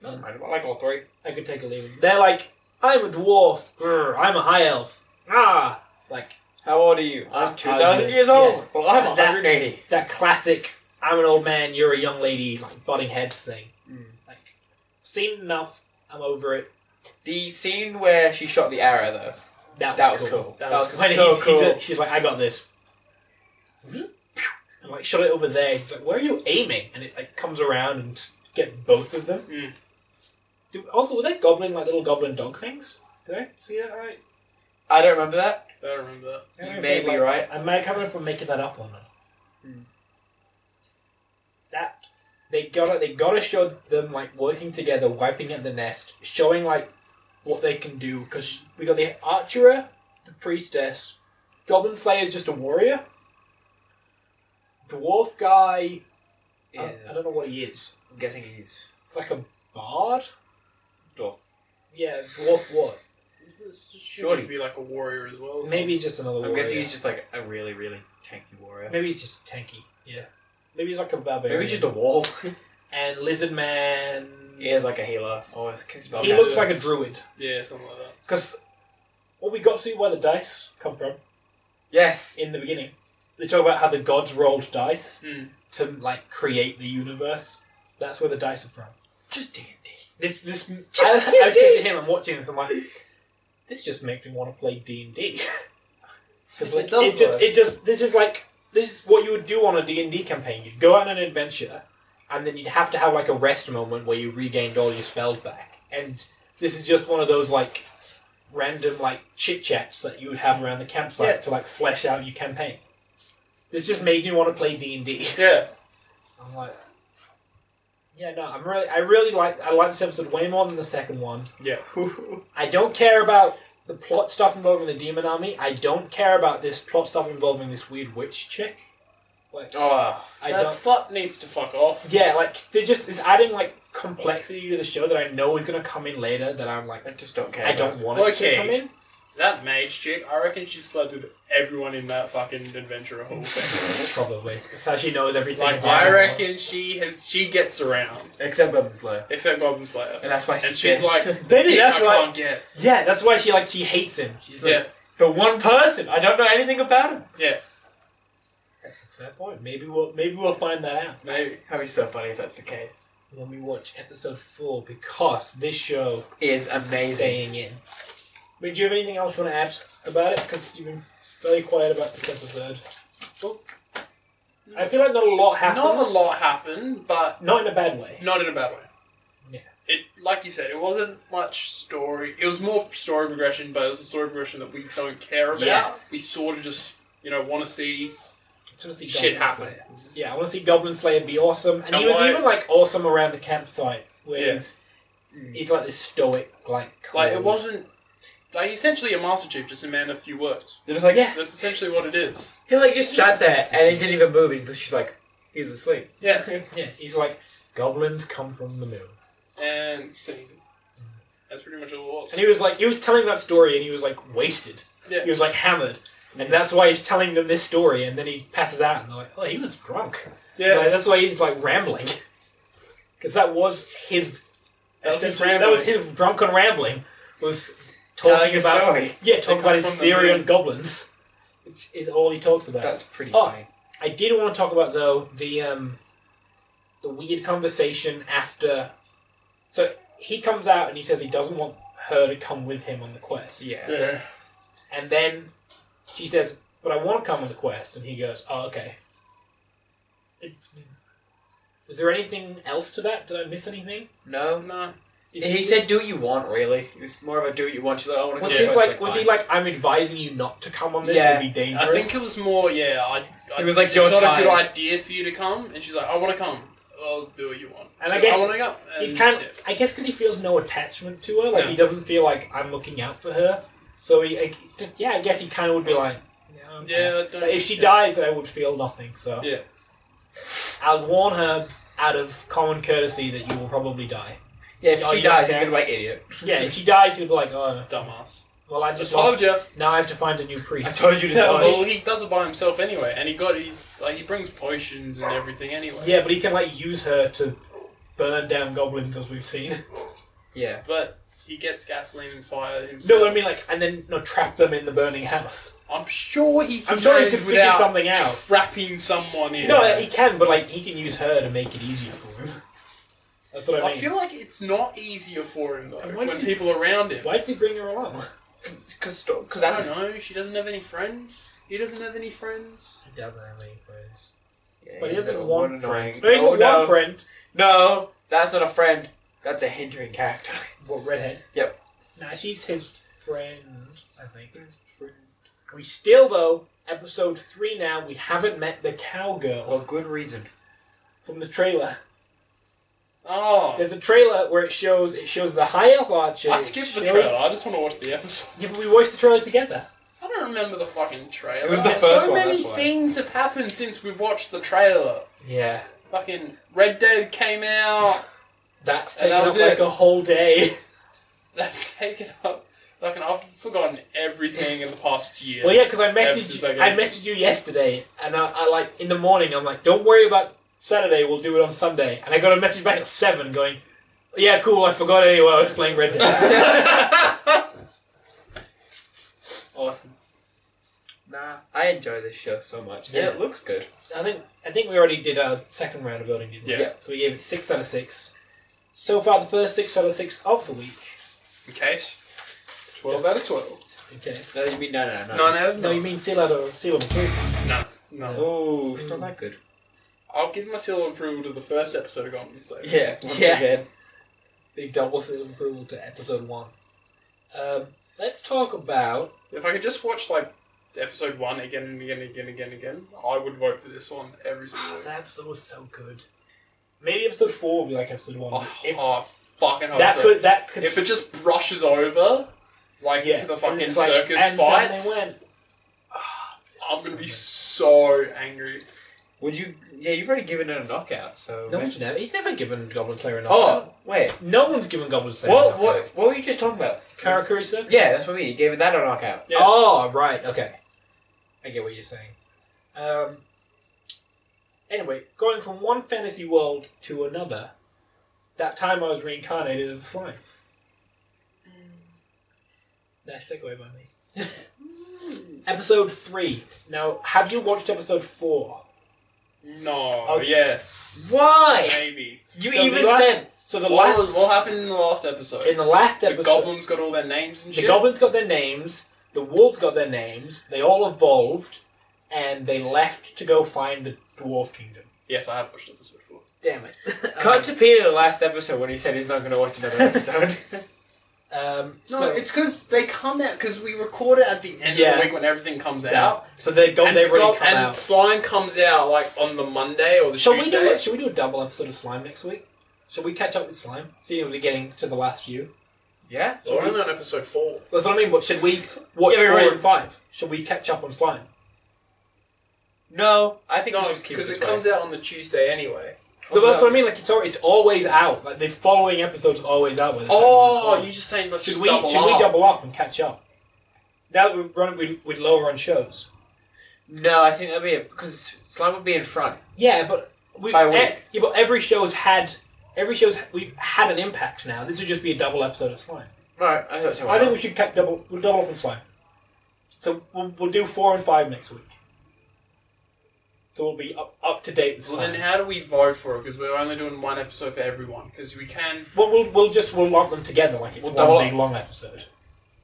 I like all three. I could take or leave them. They're I'm a dwarf. Grr, I'm a high elf. Ah! How old are you? I'm I'm 2,000 good. years old. Yeah. Well, I'm That- 180. That classic, I'm an old man, you're a young lady, butting heads thing. Seen enough, I'm over it. The scene where she shot the arrow, though. That was cool. That was When so cool. she's like, I got this. And shot it over there. He's like, where are you aiming? And it comes around and gets both of them. Mm. Also, were they goblin, little goblin dog things? Did I see that right? I don't remember that. I don't remember that. I don't know You if may they, be right. I might have if I'm making that up or not. Hmm. they gotta show them like working together, wiping at the nest, showing like what they can do. Because we got the Archerer, the Priestess, Goblin Slayer is just a warrior. Dwarf guy, Yeah. I don't know what he is. I'm guessing he's It's like a bard. dwarf. Yeah, dwarf what? Surely be like a warrior as well. or Maybe he's just another I'm warrior. guessing he's just like a really, really tanky warrior. Maybe he's just tanky. Yeah. Maybe he's like a barbarian. Maybe he's just a wall. And Lizard Man. He is like a healer. Oh, He looks like a druid. something. Yeah, something like that. Because what we got to see where the dice come from Yes. in the beginning. They talk about how the gods rolled dice Hmm. to like create the universe. That's where the dice are from. Just D&D. This Just I D&D. said to him, I'm watching this. I'm like, this just makes me want to play D&D. Because like, It does, this is what you would do on a D&D campaign. You'd go out on an adventure, and then you'd have to have like a rest moment where you regained all your spells back. And this is just one of those like random like chit chats that you would have around the campsite to like flesh out your campaign. This just made me want to play D&D. Yeah. I'm like, yeah, no, I like this episode way more than the second one. Yeah. I don't care about the plot stuff involving the demon army. I don't care about this plot stuff involving this weird witch chick. Like, Oh. I That don't. slut needs to fuck off. Yeah, like it's adding like complexity to the show that I know is gonna come in later. That I'm like, I just don't care. I don't want it to come in. That mage chick, I reckon she slept with everyone in that fucking adventurer hall thing. Probably. That's how she knows everything. Like, about I it. reckon she gets around. Except Goblin Slayer. Except Goblin Slayer. And that's why And she's she's pissed. like, Maybe "Dick, that's I why. can't get. Yeah, that's why she hates him. She's like, Yeah, the one person. I don't know anything about him. yeah, that's a fair point. Maybe we'll find that out maybe. That'd be so funny if that's the case. when we watch episode 4 because this show Is is amazing. staying in. But do you have anything else you want to add about it? Because you've been very quiet about this episode. Well, I feel like not a lot happened. Not a lot happened, but Not in a bad way. not in a bad way. Yeah. It, like you said, it wasn't much story. It was more story progression, but it was a story progression that we don't care about. Yeah. We sort of just, want to see I just want to see shit Goblin happen. Slayer. Yeah, I want to see Goblin Slayer be awesome. And he And was why- even like awesome around the campsite. Where Yeah. he's like this stoic, like... Like, it cold- wasn't... Like, essentially a Master Chief, just a man of few words. They're just like, Yeah. That's essentially what it is. he like just sat there and he didn't even move until she's like, he's asleep. Yeah. Yeah, he's like, goblins come from the moon. And so, that's pretty much all it was. And he was telling that story and he was like wasted. Yeah. He was like hammered. And that's why he's telling them this story and then he passes out and they're like, oh, he was drunk. Yeah. Like, that's why he's like rambling. Because that was his... That was his That was his drunken rambling. Was Telling talking his about... story. Yeah, They talking come about his from the Syrian moon. goblins. Which is all he talks about. That's pretty Oh. funny. I did want to talk about though the weird conversation after. So he comes out and he says he doesn't want her to come with him on the quest, Yeah. Yeah. and then she says, "But I want to come on the quest," and he goes, "Oh, okay." Was there anything else to that? Did I miss anything? No. No. He said, "Do what you want." Really, it was more of a "do what you want." She's like, "I want to." Was Yeah, he like? Was he like? I'm advising you not to come on this. Yeah. It'd be dangerous. I think it was more, It was like, it's "You're not a tired." good idea for you to come. And she's like, I want to come. I'll do what you want. And So I guess I want to go. He's And, kind of, yeah. I guess because he feels no attachment to her, like Yeah. he doesn't feel like I'm looking out for her. So I guess he kind of would be like, yeah, okay. Yeah, I don't- But if she yeah. dies, I would feel nothing. So Yeah. I'll warn her out of common courtesy that you will probably die. Yeah, if Oh, she you don't dies, he's care? gonna be like idiot. Yeah, if she dies, he'll be like, oh, Dumbass. well, I Just just told lost. you. Now I have to find a new I priest. told you to Well, dodge. he does it by himself anyway, and he brings potions and everything anyway. Yeah, but he can like use her to burn down goblins, as we've seen. Yeah. But he gets gasoline and fire himself. No, I mean like, and then trap them in the burning house. I'm sure he can I'm sure he manage could figure without something out. trapping someone in. No, he can, but like he can use her to make it easier for him. That's what I I mean. feel like it's not easier for him though And why when does he- people are around him. Why does he bring her along? Because I don't know. She doesn't have any friends. He doesn't have any friends. He doesn't have any friends. Yeah, But he he's doesn't got want one friends. annoying- No, he's Oh, got one friend. No, that's not a friend. That's a hindering character. What, redhead? Yep. Nah, she's his friend, I think. We still, though, episode 3 now, we haven't met the cowgirl For good reason. from the trailer. Oh. There's a trailer where it shows the High Elf Archer. I skipped the It shows- trailer. I just want to watch the episode. Yeah, but we watched the trailer together. I don't remember the fucking trailer. It was the first so one, many that's why. things have happened since we've watched the trailer. Yeah. Fucking Red Dead came out. That's And taken that up was like it. a whole day. That's taken up. Fucking, I've forgotten everything in the past year. Well, yeah, because I Ever since messaged they you. go- I messaged you yesterday, and I like in the morning. I'm like, don't worry about Saturday. We'll do it on Sunday. And I got a message back at 7 going, yeah, cool. I forgot anyway. I was playing Red Dead. Awesome. Nah, I enjoy this show so much. Yeah. Yeah, it looks good. I think we already did our second round of voting, didn't we? Yeah. So we gave it 6 out of 6. So far, the first 6 out of 6 of the week. In case. 12 out of 12. Okay. No, you mean no. 9 out of No, you mean seal of approval. No. No. Oh, it's not that good. I'll give my seal of approval to the first episode of Goblin Slayer. Yeah, once Yeah. again. Big double seal of approval to episode 1. Let's talk about. If I could just watch, like, episode 1 again and again and again and again, I would vote for this one every single week. That episode was so good. Maybe episode 4 will be like episode 1. Oh, fucking hope that so. could. If it just brushes over, like yeah, the and fucking it's like, circus and fights, Then they went, I'm gonna be so angry. Would you? Yeah, you've already given it a knockout, so. no, he's never given Goblin Slayer a knockout. Oh, wait. No one's given Goblin Slayer a What? knockout. What were you just talking about? Karakuri Circus? Yeah, that's what I mean. You gave that a knockout. Yeah. Oh, right, okay. I get what you're saying. Anyway, going from one fantasy world to another, that time I was reincarnated as a slime. Nice segue by me. Episode 3. Now, have you watched episode 4? No. Oh. Yes. Why? Maybe. You So even the last, said. So the What last... happened in the last episode? In the last the episode... goblins got all their names and The shit. goblins got their names, the wolves got their names, they all evolved, and they left to go find the Dwarf Kingdom. Yes, I have watched episode 4. Damn it. Cut to Peter the last episode when he said he's not going to watch another episode. No, so, it's because they come out because we record it at the end Yeah. of the week when everything comes yeah. out. So they've already come and out. Slime comes out like on the Monday or the Shall we Tuesday. do a double episode of Slime next week? Shall we catch up with Slime? Seeing as we're getting to the last few. Yeah? So we're only on episode 4. That's what I mean, but should we watch Yeah, we're 4 ready. and 5? Should we catch up on Slime? No, I think we No, should just keep it because this it way. comes out on the Tuesday anyway. But that's what I mean, like it's always out. Like the following episode's always out with it. Oh, you're just saying let's should just we double should up. we double up and catch up? Now that we're running with lower on shows. No, I think that'd be it, because Slime would be in front. Yeah, but By week. yeah, but we've had an impact now. This would just be a double episode of Slime. Right, I thought so. I think we should we'll double up on Slime. So we'll do 4 and 5 next week. So we'll be up to date with Well, Slime. then how do we vote for it? Because we're only doing one episode for everyone. Because we can... Well, we'll lump them together like it's We'll one double big up. long episode.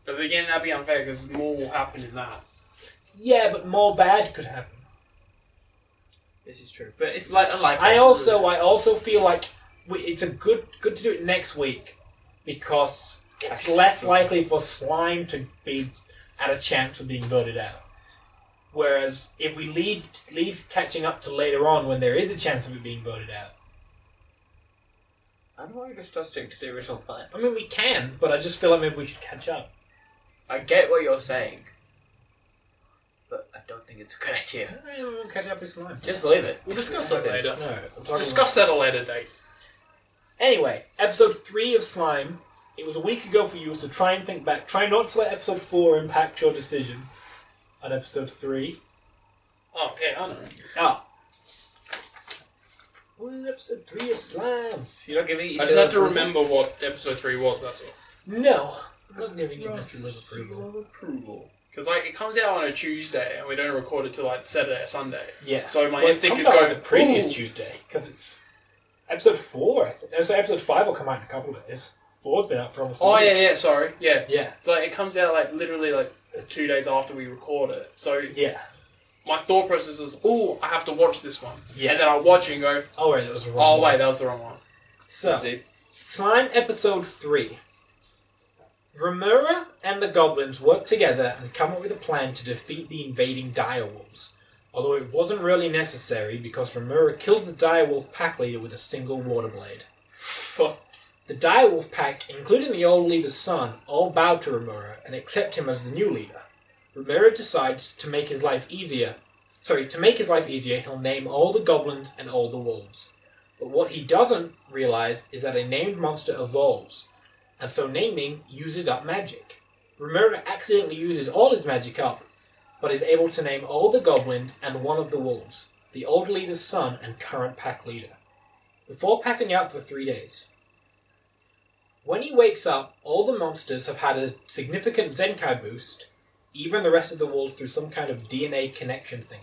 But again, that'd be unfair because more will happen in that. Yeah, but more bad could happen. This is true. But it's like unlikely. I also feel like it's a good to do it next week because it's less likely for Slime to be at a chance of being voted out. Whereas if we leave catching up to later on when there is a chance of it being voted out. I don't want you to start sticking to the original plan. I mean, we can, but I just feel like maybe we should catch up. I get what you're saying, but I don't think it's a good idea. We'll catch up with Slime. Just leave it. We'll discuss that later. No, Discuss that at a later date. Anyway, episode 3 of Slime. It was a week ago for you, so try and think back. Try not to let episode 4 impact your decision on episode 3. Oh, yeah, I know. Ah. Well, episode 3 of Slime. You're not giving. I just had to remember what episode 3 was, that's all. No. I'm not giving you Mr. Live approval. Because like it comes out on a Tuesday and we don't record it till like Saturday or Sunday. Yeah. So my Well, it instinct comes is out going on the previous "Ooh." Tuesday, because it's episode 4, I think. So episode 5 will come out in a couple of days. 4's been out for almost a Oh week. yeah, sorry, yeah. Yeah. So it comes out like literally like 2 days after we record it. So Yeah. my thought process is, oh, I have to watch this one. Yeah. And then I watch it and go, Oh, wait, that was the wrong oh one. wait, that was the wrong one. So, Slime episode 3. Remura and the goblins work together and come up with a plan to defeat the invading direwolves. Although it wasn't really necessary because Remura kills the direwolf pack leader with a single water blade. The direwolf pack, including the old leader's son, all bow to Rimura and accept him as the new leader. Rimura decides to make his life easier. He'll name all the goblins and all the wolves. But what he doesn't realize is that a named monster evolves, and so naming uses up magic. Rimura accidentally uses all his magic up, but is able to name all the goblins and one of the wolves, the old leader's son and current pack leader, before passing out for 3 days. When he wakes up, all the monsters have had a significant Zenkai boost, even the rest of the wolves through some kind of DNA connection thing.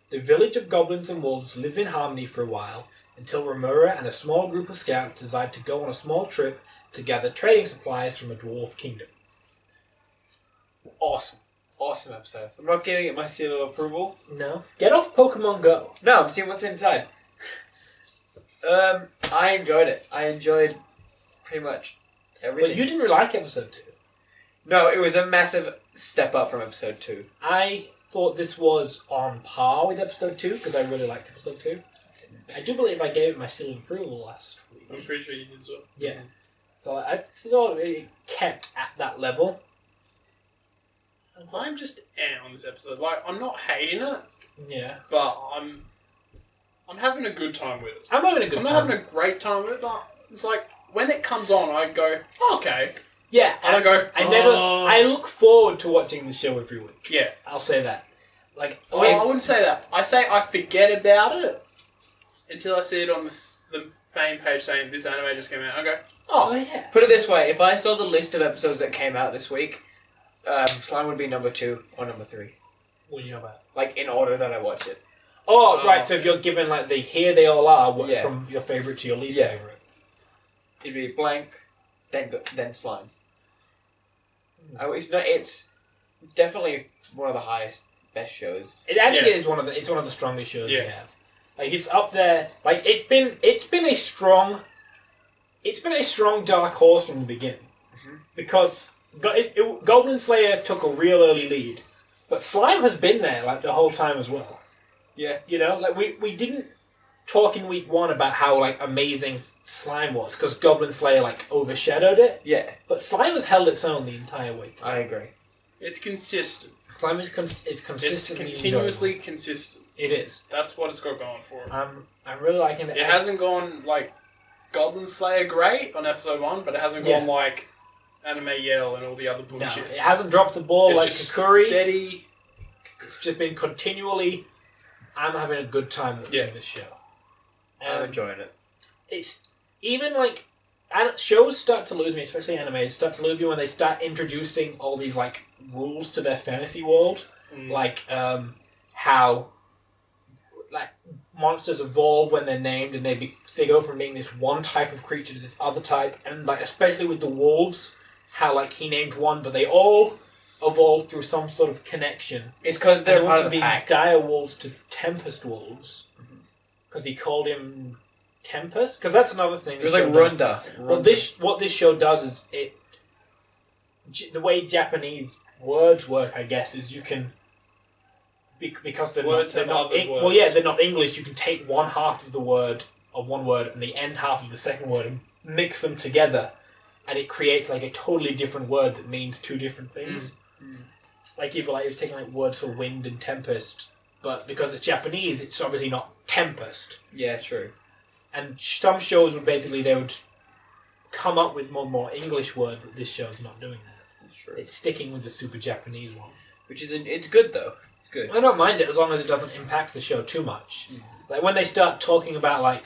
The village of goblins and wolves live in harmony for a while, until Rimura and a small group of scouts decide to go on a small trip to gather trading supplies from a dwarf kingdom. Awesome. Awesome episode. I'm not giving it my seal of approval. No. Get off Pokemon Go. No, I'm seeing what's inside. I enjoyed it. I enjoyed pretty much everything. But you didn't really like episode 2. No, it was a massive step up from episode 2. I thought this was on par with episode 2, because I really liked episode 2. I do believe I gave it my seal of approval last week. I'm pretty sure you did so. Yeah. So I thought it kept at that level. I'm just on this episode. Like, I'm not hating it, Yeah. but I'm having a good time with it. I'm having a good I'm time. not having a great time with it, but it's like, when it comes on, I go, okay. Yeah. And I go, I look forward to watching the show every week. Yeah. I'll say that. Like, Oh, I wouldn't say that. I say I forget about it until I see it on the main page saying this anime just came out. I go, oh yeah. Put it this way, if I saw the list of episodes that came out this week, Slime would be number 2 or number 3. What do you know about? Like, in order that I watch it. Oh, right. So if you're given like the here they all are, what's Yeah. from your favorite to your least Yeah. favorite? It'd be blank, then Slime. It's definitely one of the highest, best shows. I think Yeah. it is one of the strongest shows Yeah. we have. Like it's up there. Like it's been a strong dark horse from the beginning because Goblin Slayer took a real early lead, but Slime has been there like the whole time as well. Yeah. You know, like we didn't talk in week 1 about how like amazing Slime was because Goblin Slayer like overshadowed it, Yeah, but Slime has held its own the entire way through. I agree. it's consistent. Slime is It's consistently continuously consistent. enjoyable. It is. That's what it's got going for it. I'm really liking it. It hasn't gone like Goblin Slayer great on episode 1, but it hasn't gone like Anime Yell and all the other No, bullshit. it hasn't dropped the ball It's like just Kakuri. steady. It's just been continually. I'm having a good time watching Yeah. this show. I'm enjoying it. It's even like shows start to lose me, especially animes start to lose me when they start introducing all these like rules to their fantasy world, like how like monsters evolve when they're named, and they go from being this one type of creature to this other type, and like especially with the wolves, how like he named one, but they all evolved through some sort of connection. It's because they're And part went of from the pack. dire wolves to tempest wolves because he called him Tempest. Because that's another thing. It was this like show does. Runda. What this show does is the way Japanese words work, I guess, is you can because they're Words not, have they're not other words. well, yeah, they're not English. You can take one half of the word of one word and the end half of the second word and mix them together, and it creates like a totally different word that means two different things. Like he was taking like words for wind and tempest, but because it's Japanese, it's obviously not tempest. Yeah, true. And some shows would they would come up with more English word, but this show's not doing that. That's true. It's sticking with the super Japanese one. Which is it's good though. It's good. I don't mind it as long as it doesn't impact the show too much. Like when they start talking about like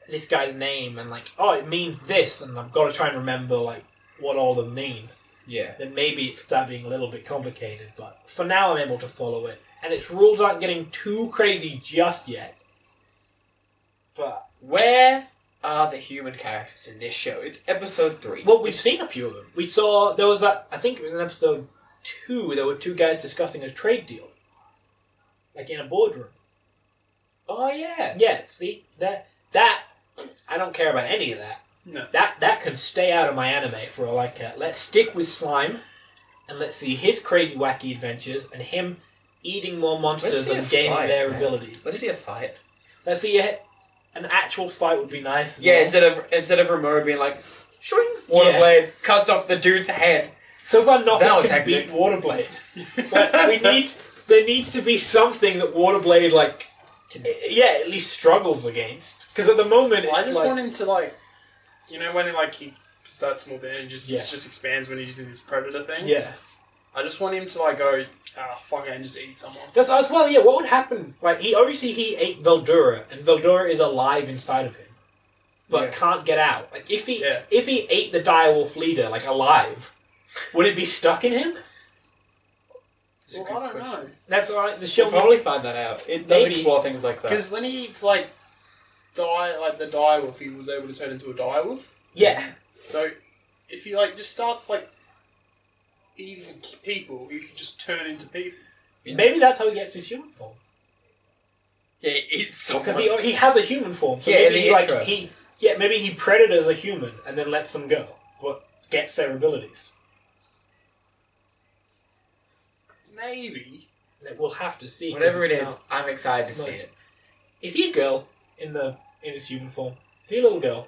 this guy's name and like, oh, it means this, and I've got to try and remember like what all of them mean. Yeah. Then maybe it starts being a little bit complicated. But for now, I'm able to follow it, and its rules aren't getting too crazy just yet. But Where are the human characters in this show? It's episode 3. well, we've seen a few of them. We saw there was that. I think it was in episode 2. There were two guys discussing a trade deal, like in a boardroom. Oh yeah. Yeah, see that I don't care about any of that. No. That can stay out of my anime for all I care. Let's stick with Slime, and let's see his crazy wacky adventures and him eating more monsters see and a gaining fight, their man. abilities. Let's see a fight. Let's see an actual fight would be nice. As Yeah, well. instead of Rimuru being like, swing, water Yeah. blade, cuts off the dude's head. So far, nothing That was can hectic. beat Waterblade. But there needs to be something that Waterblade, like, at least struggles against. Because at the moment, it's I just like, want him to like, you know, when he starts small thing and just Yeah. just expands when he's using his predator thing. yeah. I just want him to like go, fuck it, and just eat someone. That's as well. Yeah, what would happen? Like, he ate Veldura, and Veldura is alive inside of him, but Yeah. can't get out. Like, if he Yeah. ate the direwolf leader like alive, would it be stuck in him? It's a Well, good I don't question. know. That's all right. The show We'll probably needs- find that out. It does Maybe. explore things like that. Because when he eats like the direwolf, he was able to turn into a direwolf. Yeah. So if he like just starts like eating people, he could just turn into people. Maybe that's how he gets his human form. Yeah, it's so Because he has a human form, so Yeah, in maybe the like intro. maybe he predators a human and then lets them go, but gets their abilities. Maybe. We'll have to see. 'cause Whatever it it's is, not- I'm excited to see Like- it. Is he a girl in his human form? Is he a little girl?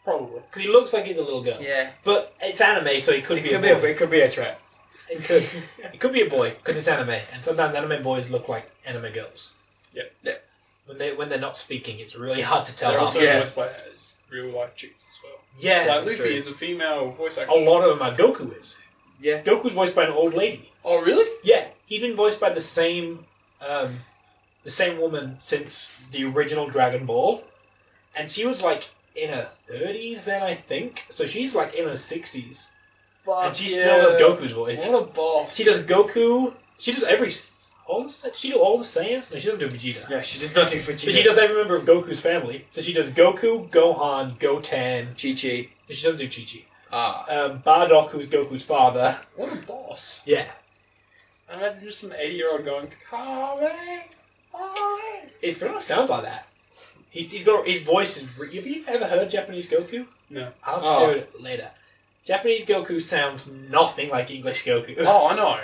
Probably. Because he looks like he's a little girl. Yeah, But it's anime, so he could it be could a be boy. it could be a trap. It could be a boy because it's anime, and sometimes anime boys look like anime girls. Yep. Yep. When they're not speaking, it's really hard to tell. They're how- also Yeah. voiced by real life chicks as well. yeah, Like that's Luffy true. is a female voice actor. a lot of them are. Goku is. Yeah. Goku's voiced by an old lady. Oh really? Yeah, he's been voiced by the same woman since the original Dragon Ball, and she was like in her 30s then, I think. So she's like in her 60s, Fuck and she still does Goku's voice. What a boss. She does Goku. She does she do all the Saiyans. No, she doesn't do Vegeta. Yeah, she does not do But she does every member of Goku's family. So she does Goku, Gohan, Goten. Chi-Chi. And she doesn't do Chi-Chi. Ah. Bardock, who's Goku's father. What a boss. Yeah. I imagine just some 80-year-old going, Kame! Kame! It pretty much sounds like that. He's got his voice is. Have you ever heard Japanese Goku? No. I'll Oh. show it later. Japanese Goku sounds nothing like English Goku. Oh, I know.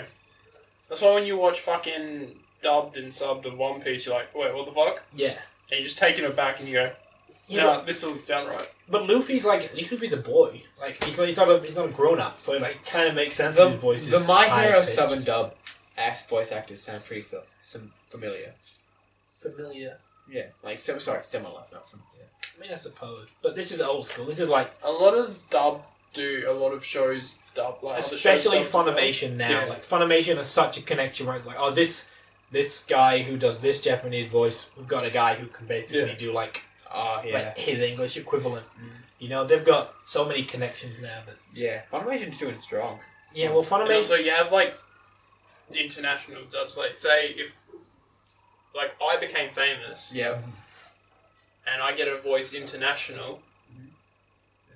That's why when you watch fucking dubbed and subbed of One Piece, you're like, wait, what the fuck? Yeah. And you just taking it back and you go, Yeah. no, this doesn't sound right. But Luffy's like, at least Luffy's a boy. Like he's not a grown up, so it like kind of makes sense. The, His voice the is My higher Hero pitched. sub and dub voice actors sound pretty familiar. Familiar. Yeah, like similar, not familiar. I mean, I suppose, but this is old school. This is like, A lot of dub do a lot of shows dub, like other shows especially dubbed as well. Funimation now. Yeah. Like Funimation has such a connection where it's like, oh, this guy who does this Japanese voice, we've got a guy who can basically Yeah. do like Yeah. like his English equivalent. You know, they've got so many connections now that. Yeah, Funimation's doing it strong. Yeah, well, And Funimation. also, you have like international dubs. Like, say if like I became famous Yeah. and I get a voice international,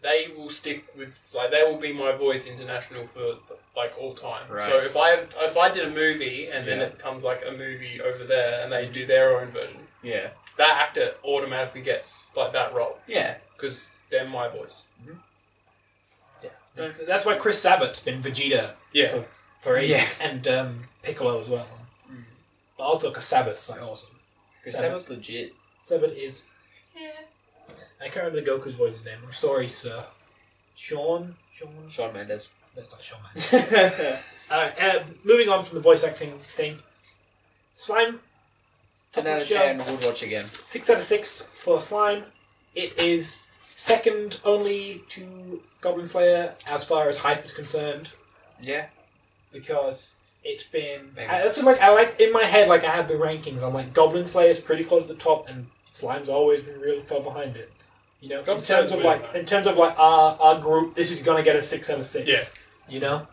they will stick with like they will be my voice international for like all time. Right. So if I did a movie and then Yeah. it becomes like a movie over there and they do their own version, Yeah. that actor automatically gets like that role Yeah. because they're my voice. That's why Chris Sabat's been Vegeta Yeah. for ages, Yeah. and Piccolo as well. But also, because Sabat's like awesome. Because that was legit. Sabat is. I can't remember the Goku's voice's name. I'm sorry, sir. Sean. Shawn Mendes. That's not Shawn Mendes. Alright, moving on from the voice acting thing. Slime. 10 out of 10 would watch again. 6 out of 6 for Slime. It is second only to Goblin Slayer as far as hype is concerned, Yeah. because it's been. Maybe. That's like I like in my head. Like I have the rankings. I'm like Goblin Slayer's pretty close to the top, and Slime's always been really far behind it. You know, Goblin in Slayer's terms of really like bad. in terms of like our group, this is gonna get a 6 out of 6. Yeah. You know,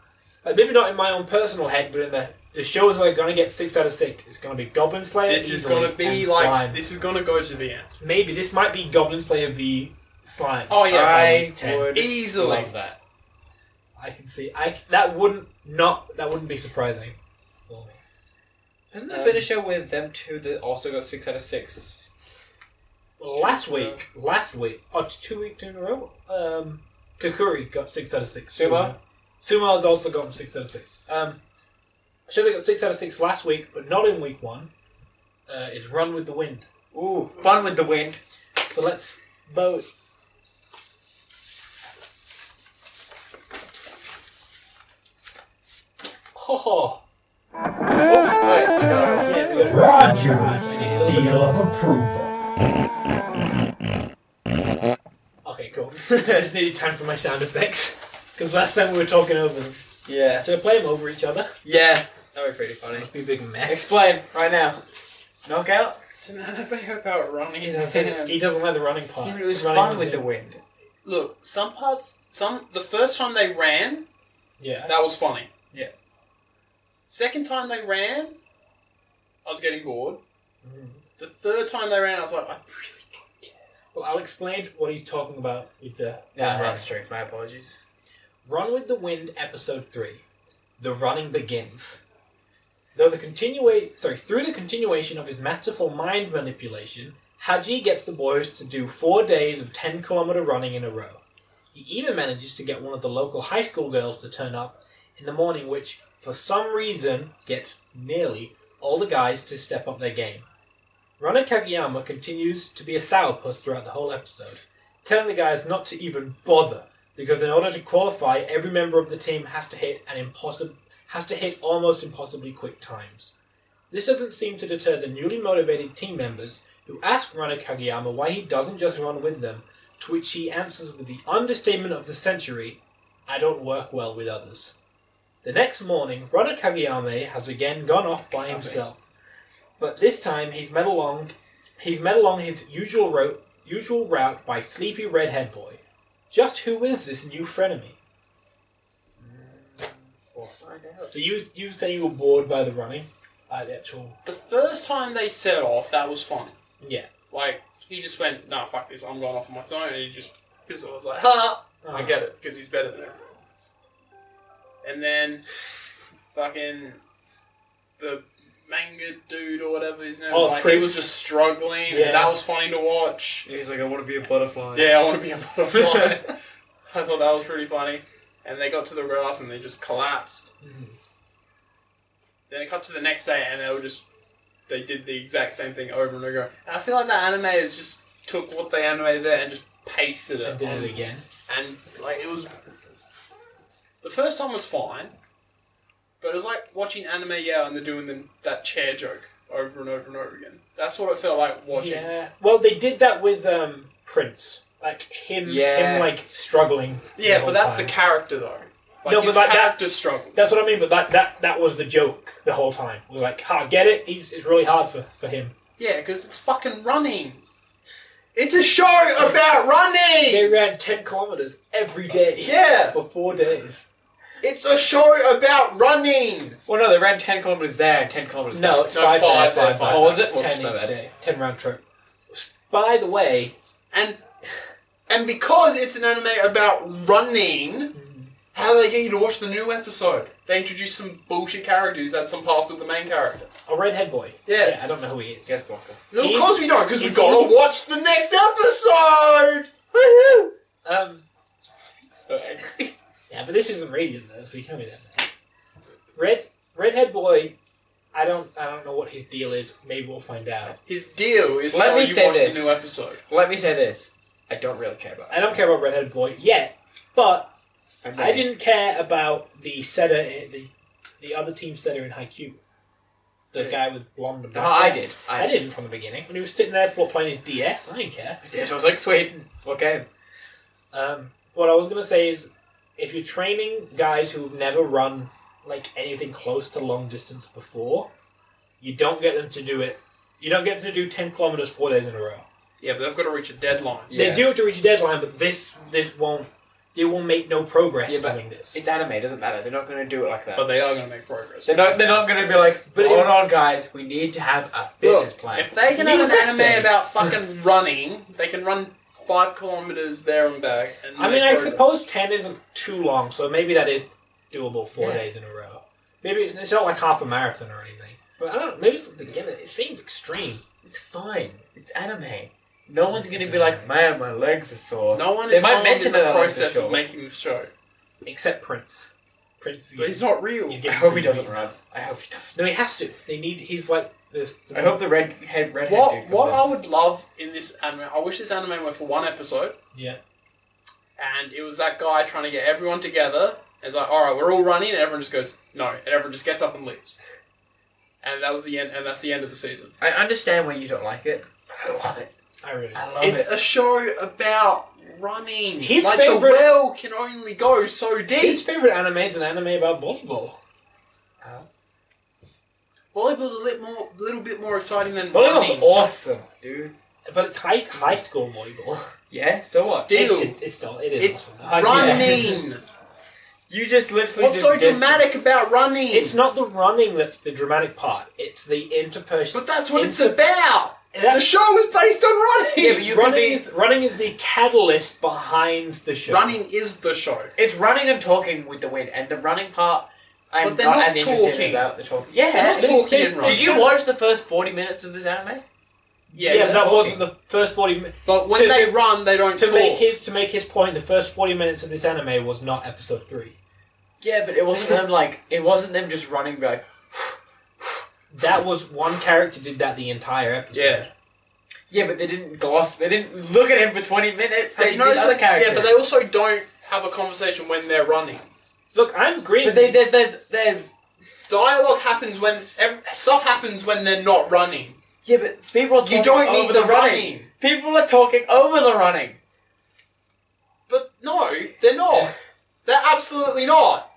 like maybe not in my own personal head, but in the shows that are gonna get 6 out of 6. It's gonna be Goblin Slayer. This is easily, gonna be and like Slime. this is gonna go to the end. Maybe this might be Goblin Slayer v Slime. Oh yeah, I 10. would easily. love that. I can see. That wouldn't be surprising for me. Isn't the finisher with them two that also got 6 out of 6? Last week, oh, 2 weeks in a row. Kakuri got 6 out of 6. Sumo? Sumo has also gotten 6 out of 6. Sure, they got 6 out of 6 last week, but not in week 1. Is Run with the Wind. Ooh, Fun with the Wind. So let's vote. Oh. Yeah, we got Roger's seal of approval. Okay, cool. I just needed time for my sound effects. Because last time we were talking over them. Yeah. So we play them over each other. Yeah. That would be pretty funny. It'd be a big mess. Explain right now. Knockout? It's an anime about running. He doesn't like the running part. Yeah, but it was Running fun is with it. the wind. Look, the first time they ran, Yeah. that was funny. Yeah. Second time they ran, I was getting bored. Mhm. The third time they ran, I was like, I really don't care. Well, I'll explain what he's talking about with the Yeah, run. that's true. My apologies. Run with the Wind, Episode 3. The running begins. Through the continuation of his masterful mind manipulation, Haji gets the boys to do 4 days of 10-kilometer running in a row. He even manages to get one of the local high school girls to turn up in the morning, which, for some reason, gets nearly all the guys to step up their game. Rana Kageyama continues to be a sourpuss throughout the whole episode, telling the guys not to even bother, because in order to qualify, every member of the team has to hit almost impossibly quick times. This doesn't seem to deter the newly motivated team members, who ask Rana Kageyama why he doesn't just run with them, to which he answers with the understatement of the century, "I don't work well with others." The next morning, Rana Kageyama has again gone off by himself, but this time he's met along his usual route by sleepy redhead boy. Just who is this new frenemy? We'll find out. So you say you were bored by the running? By the actual... The first time they set off, that was funny. Yeah. Like, he just went, nah, fuck this, I'm going off on my phone, and he just, because I was like, ha! I get it, because he's better than everyone. And then, fucking, the manga dude or whatever his name Oh, was, like, he Prince. was just struggling, Yeah. and that was funny to watch. He's like, I want to be a butterfly. Yeah, I want to be a butterfly. I thought that was pretty funny. And they got to the grass and they just collapsed. Mhm. Then it cut to the next day and they did the exact same thing over and over. And I feel like the animators just took what they animated there and just pasted it. And did on- it again. And, like, it was... The first time was fine. But it was like watching Anime Yao and they're doing that chair joke over and over and over again. That's what it felt like watching. Yeah. Well, they did that with Prince. Like, him like, struggling. Yeah, the but that's whole the time. character, though. Like, No, his but like that- character struggled. That's what I mean, but that was the joke the whole time. It was like, I get it, it's really hard for him. Yeah, because it's fucking running. It's a show about running! They ran 10 kilometers every day. Yeah! For 4 days. It's a show about running! Well, no, they ran 10 kilometers there and 10 kilometers No, back. it's No, 5 five there, there, 5 five. back. Oh, was it? It's 10 Whoops, my each bad. day. 10 round trip. By the way... And because it's an anime about running, how do they get you to watch the new episode? They introduce some bullshit characters that some past with the main character. A redhead boy. Yeah. I don't know who he is. Guest blocker. No, of He's- course we don't, because we he's- gotta watch the next episode! Woohoo! So angry. Yeah, but this isn't radiant though, so you can't be that bad. Redhead boy, I don't know what his deal is. Maybe we'll find out. His deal is Let so me you say watch this. the new episode. Let me say this. I don't really care about it. I don't care about redhead boy yet, but Okay. I didn't care about the setter, the other team setter in Haikyuu. The guy with blonde and No, black I hair. did. I didn't from the beginning. When he was sitting there playing his DS, I didn't care. I did. I was like, sweet. What game? What I was going to say is, if you're training guys who've never run like anything close to long distance before, you don't get them to do it. You don't get them to do 10 kilometers 4 days in a row. Yeah, but they've got to reach a deadline. Yeah. They do have to reach a deadline, but this won't. They will make no progress Yeah, but doing this. It's anime. It doesn't matter. They're not going to do it like that. But they are going to make progress. They're not going to be like, But hold on, guys. We need to have a fitness plan. If they can You have an need a rest day. anime about fucking running, they can run 5 kilometers there and back. And I mean, make I progress. suppose 10 isn't too long, so maybe that is doable 4 Yeah. days in a row. Maybe it's not like half a marathon or anything. But I don't know, maybe from the beginning, it seems extreme. It's fine. It's anime. No one's going to be like, man, my legs are sore. No one They is might harmed mention in the that, like, for process sure. of making this show. Except Prince. Prince, But he's not real. he's I getting hope he pretty doesn't big. run. I hope he doesn't. No, he has to. He's like I hope the redhead dude comes What in. I would love in this anime, I wish this anime went for one episode, Yeah. and it was that guy trying to get everyone together. It's like, all right, we're all running, and everyone just goes no, and everyone just gets up and leaves. And that was the end, and that's the end of the season. I understand why you don't like it, but I love it. I really. I love It's it. a show about running. His like favorite- the well can only go so deep. His favorite anime is an anime about volleyball. Volleyball's a little bit more exciting than Volleyball's running. awesome, dude. But it's high school volleyball. Yeah, so what? Still, It's still it is. it's awesome. running. You just literally What's so dramatic about running? It's not the running that's the dramatic part. It's the interpersonal. But that's what it's about. The That's, show is based on running. Yeah, but you could be... running is the catalyst behind the show. Running is the show. It's running and talking with the wind, and the running part, I'm But they're not not as interested talking. about the talking. Yeah, They're not it is. talking in running. Did you watch the first 40 minutes of this anime? Yeah, but that wasn't the first 40 minutes. But when to- they to- run, they don't To talk. make his point, the first 40 minutes of this anime was not episode 3. Yeah, but it wasn't them it wasn't them just running like. That was one character did that the entire episode. Yeah. Yeah, but they didn't gloss. They didn't look at him for 20 minutes. Have They you did noticed other that? characters. Yeah, but they also don't have a conversation when they're running. Look, I'm agreeing. But there's. Dialogue happens when stuff happens when they're not running. Yeah, but people are talking You don't over need the the running. running. People are talking over the running. But no, they're not. They're absolutely not.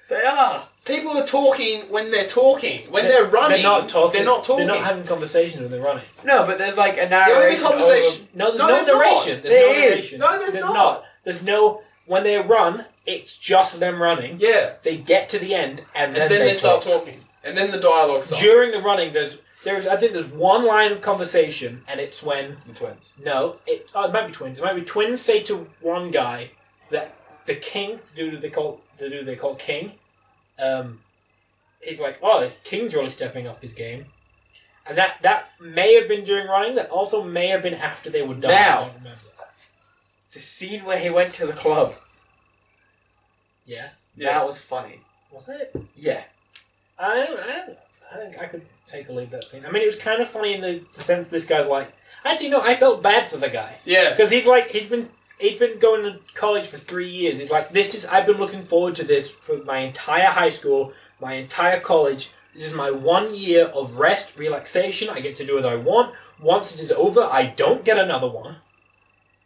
They are. People are talking when they're talking. When they're running, They're not talking. They're not talking. They're not having conversations when they're running. No, but there's like a the only narration. conversation. No, there's No, no, there's not. narration. There's There no is. narration. No, there's not. There's no. When they run, it's just them running. Yeah, They get to the end, and and then they start talking, and then the dialogue starts. During the running, there's I think there's one line of conversation, and it's when The twins. no, it might be twins. It might be twins say to one guy that the king, the dude they call King, he's like, oh, the King's really stepping up his game, and that may have been during running. That also may have been after they were done. Now. I don't remember. The scene where he went to the club. Yeah, That was funny. was it? Yeah. I think I could take or leave that scene. I mean, it was kind of funny in the sense this guy's like. Actually, no, I felt bad for the guy. Yeah, Because he's been going to college for 3 years. He's like, I've been looking forward to this for my entire high school, my entire college. This is my 1 year of rest, relaxation. I get to do what I want. Once it is over, I don't get another one.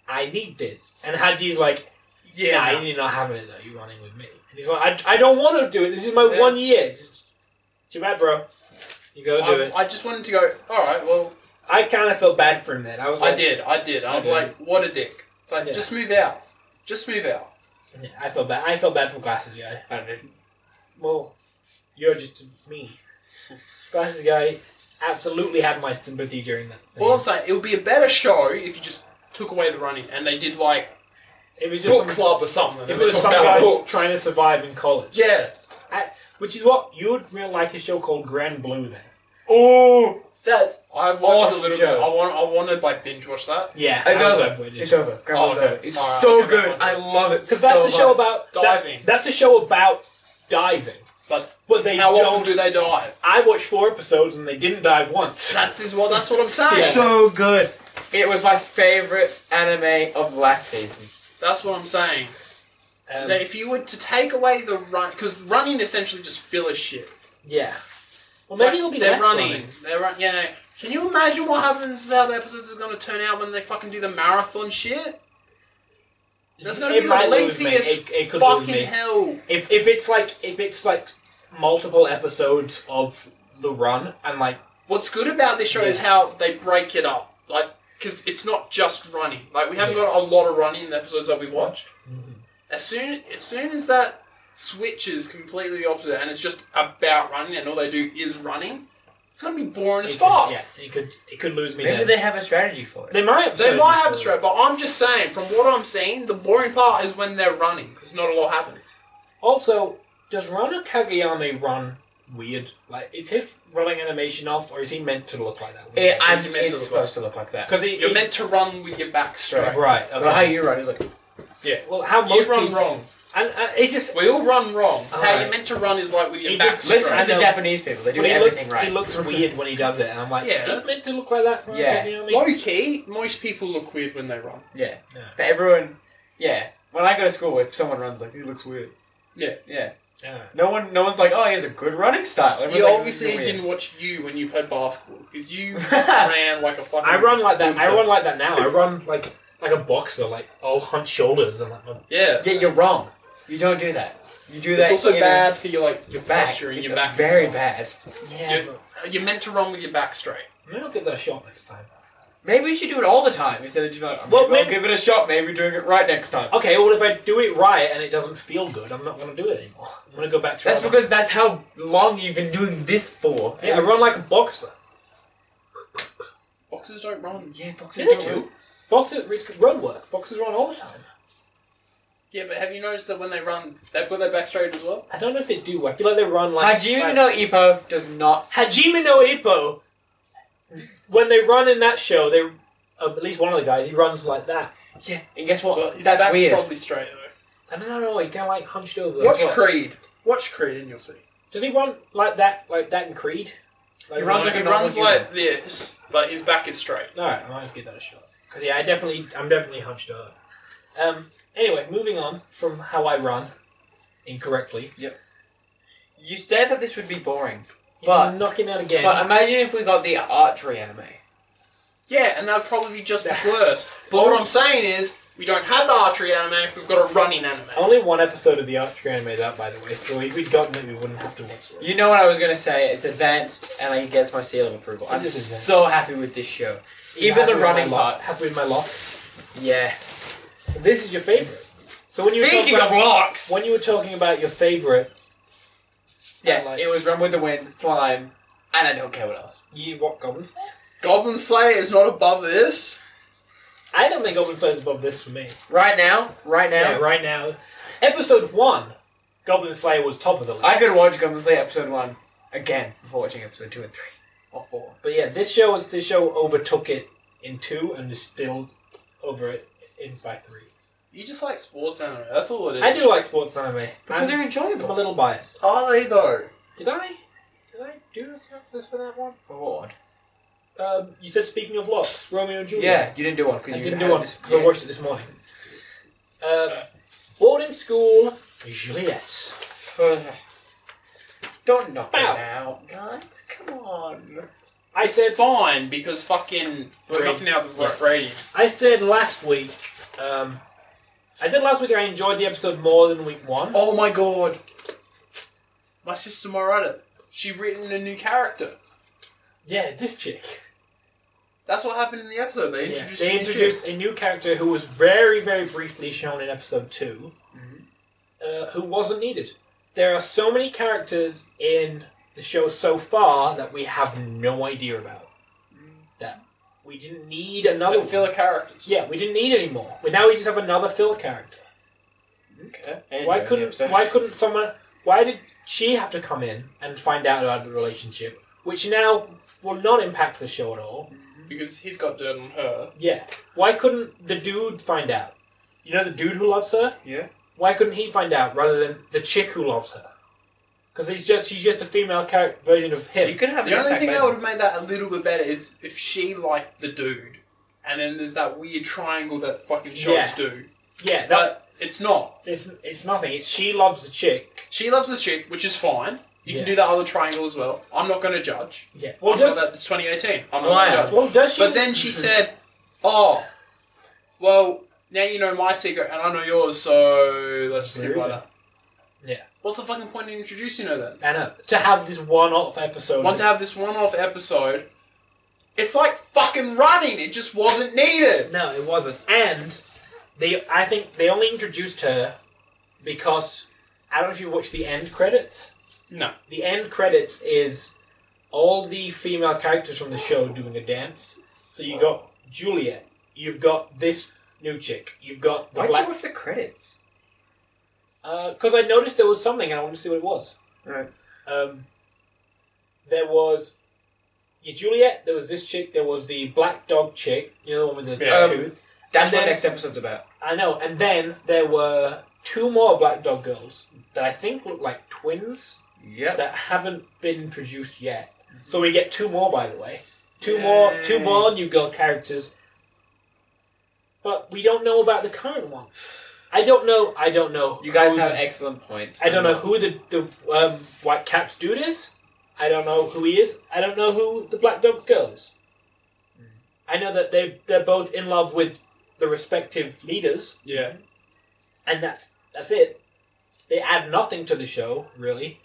I need this. And Haji's like, nah, you're not having it though. You're running with me. And he's like, I don't want to do it. This is my 1 year. It's just, too bad, bro. You gotta do it. I just wanted to go. All right, well, I kind of felt bad for him then. I was like, I did. I was did. like, what a dick. It's like, Yeah. just move out. Just move out. Yeah, I felt bad. I felt bad for Glasses Guy. I didn't. Well, you're just me. Glasses Guy absolutely had my sympathy during that scene. All I'm saying, it would be a better show if you just took away the running and they did like it was just book club or something. it was some guys trying to survive in college. Yeah. Which is what you would really like a show called Grand Blue then. Oh, that's I've watched Awesome a little show. bit. I want to like binge watch that. Yeah, It's I was over. avoided. It's over. Oh, okay. It's Alright, so I'll get good. back on I it. love it. Because so that's a show much. about diving. That's a show about diving. But they How don't. often do they dive? I watched 4 episodes and they didn't dive once. That's what I'm saying. So good. It was my favorite anime of last season. That's what I'm saying. That if you were to take away the run, because running essentially just filler shit. Yeah. Well, It's maybe like, it'll be they're less running. They're yeah. Can you imagine what happens? How the episodes are going to turn out when they fucking do the marathon shit? That's going to It be might the lose me. lengthiest It could lose fucking me. hell. If it's like multiple episodes of the run and like What's good about this show is how they break it up. Like, because it's not just running. Like, we haven't got a lot of running in the episodes that we watched. As soon as that switches completely the opposite and it's just about running and all they do is running, it's going to be boring as fuck. Yeah, it could lose me. Maybe then. they have a strategy for it. They might have. They might have a strategy strat, but I'm just saying, from what I'm seeing, the boring part is when they're running, because not a lot happens. for it. Also, does Rana Kageyame run weird? Like, is his running animation off, or is he meant to look like that? It's supposed to look like that. Because You're meant to run with your back straight. right. But how Okay. you run is like... Yeah. Well, how You most run people, wrong. And it just. We all run wrong. How Alright. you're meant to run is like with your He back just- straight. Listen to the know. Japanese people. They do But everything right. he looks weird when he does it, and I'm like, Yeah. "Are you meant to look like that? Yeah. You know what I mean? Low key, most people look weird when they run. Yeah. Yeah. But everyone, yeah. When I go to school, if someone runs like, he looks weird. Yeah. Yeah. Yeah. No one's like, oh, he has a good running style. Everyone's You like, obviously "This is weird." didn't watch you when you played basketball because you ran like a fucking. I run like that. I winter. run like that now. I run like a boxer, like all hunched shoulders and like. Yeah. Yeah, you're wrong. You don't do that. You do that. It's also in bad for your your back. posture and It's your back. very and bad. Yeah. stuff. You're meant to run with your back straight. Maybe I'll give that a shot next time. Maybe you should do it all the time instead of just like, Well, maybe I'll maybe- give it a shot. Maybe doing it right next time. Okay, well if I do it right and it doesn't feel good, I'm not going to do it anymore. I'm going to go back to. That's because that's how long you've been doing this for. Yeah, I run like a boxer. Boxers don't run. Yeah, boxers They don't. do. Boxers it's road work. Boxers run all the time. Yeah, but have you noticed that when they run, they've got their back straight as well? I don't know if they do. I feel like they run like. Hajime no Ippo does not. Hajime no Ippo. When they run in that show, they at least one of the guys he runs like that. Yeah, and guess what? Well, his That's back's weird. probably straight though. I don't know. He kind of like hunched over. Watch That's what- Creed. Watch Creed and you'll see. Does he run like that in Creed? He runs like a he normal runs human. like this, but his back is straight. All right, I might have to give that a shot. Because yeah, I'm definitely hunched over. Anyway, moving on from how I run incorrectly. You said that this would be boring, He's but knocking out again. imagine if we got the archery anime. Yeah, and that'd probably be just as worse. But what I'm saying is, we don't have the archery anime, we've got a running anime. Only one episode of the archery anime is out, by the way. So if we'd gotten it, we wouldn't have to watch it. You know what I was gonna say? It's advanced, and it gets my seal of approval. I'm It is advanced. so happy with this show. Even Happy the with running my lock- part. Happy with my lock. Yeah. This is your favorite. So when you were Speaking talking of about, locks. when you were talking about your favorite, Yeah, like- it was Run with the Wind, Slime, and I don't care what else. you what goblins? Goblin Slayer is not above this. I don't think Goblin Slayer is above this for me. Right now, Yeah, right now, episode 1, Goblin Slayer was top of the list. I could watch Goblin Slayer episode 1 again before watching episode 2 and 3. Or 4. But yeah, this show overtook it in 2 and is still over it by 3. You just like sports anime, that's all it is. I do like sports anime. Because they're I'm a enjoyable. little biased. Are they though? Did I do this for that one? For what? You said speaking of locks, Romeo and Juliet. Yeah, you didn't do one. Cause I you didn't had do one this- because I watched it this morning. Boarding school, Juliet. Don't knock Ow. it out, guys. Come on. I It's said fine because fucking we're knocking out the rating. I said last week. I said last week I enjoyed the episode more than week 1. Oh my god. My sister Morata, she written a new character. Yeah, this chick. That's what happened in the episode. They Yeah, introduced they a new introduced a new character who was very, very briefly shown in episode 2, who wasn't needed. There are so many characters in the show so far that we have no idea about. That we didn't need another chick. The filler one. characters. Yeah, we didn't need any more. Now we just have another filler character. Okay. Why couldn't someone? Why did she have to come in and find out about the relationship, which now will not impact the show at all? Because he's got dirt on her. Yeah. Why couldn't the dude find out? You know the dude who loves her? Yeah. Why couldn't he find out rather than the chick who loves her? Because she's just a female version of him. She could have The an only impact, thing that maybe. would have made that a little bit better is if she liked the dude, and then there's that weird triangle that fucking shots Yeah. do. Yeah, But it's not. it's nothing. It's she loves the chick. She loves the chick, which is fine. You Yeah. can do that other triangle as well. I'm not going to judge. Yeah. Well, It's 2018. I'm not Why? going to judge. well, does she? But then she said, "Oh, well, now you know my secret and I know yours, so let's just keep it like that." Yeah. What's the fucking point in introducing her then? I know. To have this one-off episode. Want to have this one-off episode? It's like fucking running. It just wasn't needed. No, it wasn't. And I think they only introduced her because I don't know if you watched the end credits. No. The end credits is all the female characters from the show doing a dance. So you got Juliet. You've got this new chick. You've got the Why'd black. you watch the credits? Because I noticed there was something and I wanted to see what it was. Right. There was Juliet. There was this chick. There was the black dog chick. You know the one with the Yeah. tooth. That's And what then- next episode's about. I know. And then there were 2 more Black Dog girls that I think look like twins Yep. that haven't been introduced yet. So we get 2 more, by the way. 2 more new girl characters. But we don't know about the current one. I don't know. You guys who have the- excellent points. I don't know who the White Caps dude is. I don't know who he is. I don't know who the Black Dog girl is. I know that they're both in love with the respective leaders, Yeah. and that's it. They add nothing to the show, really.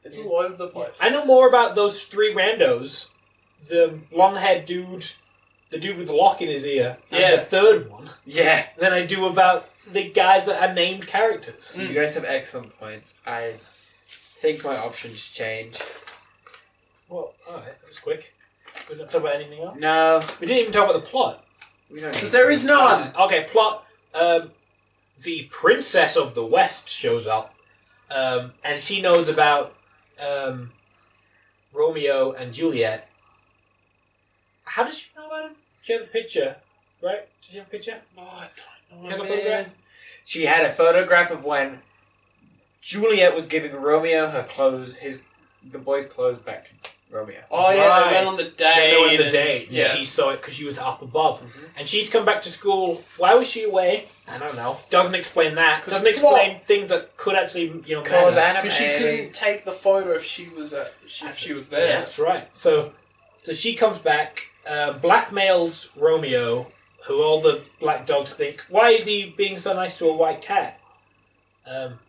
It's all over the place. I know more about those 3 randos. The long-haired dude, the dude with the lock in his ear, Yeah. and the third one, Yeah. than I do about the guys that are named characters. You guys have excellent points. I think my options change. Well, alright, that was quick. We didn't talk about anything else. No. We didn't even talk about the plot. We don't Because need there to. is none. Okay, plot. The Princess of the West shows up, and she knows about Romeo and Juliet. How does she know about him? She has a picture, right? Does she have a picture? Oh, I don't know. She has a man. photograph? She had a photograph of when Juliet was giving Romeo her clothes, the boy's clothes back to Romeo. Oh yeah, Right. they went on the date. They know in the and- day. And Yeah. she saw it because she was up above. And she's come back to school. Why was she away? I don't know. Doesn't explain that. 'Cause Doesn't explain things that could actually, Cause matter. anime. Because she couldn't take the photo if she was if she was there. Yeah, that's right. So she comes back, blackmails Romeo, who all the black dogs think, why is he being so nice to a white cat? And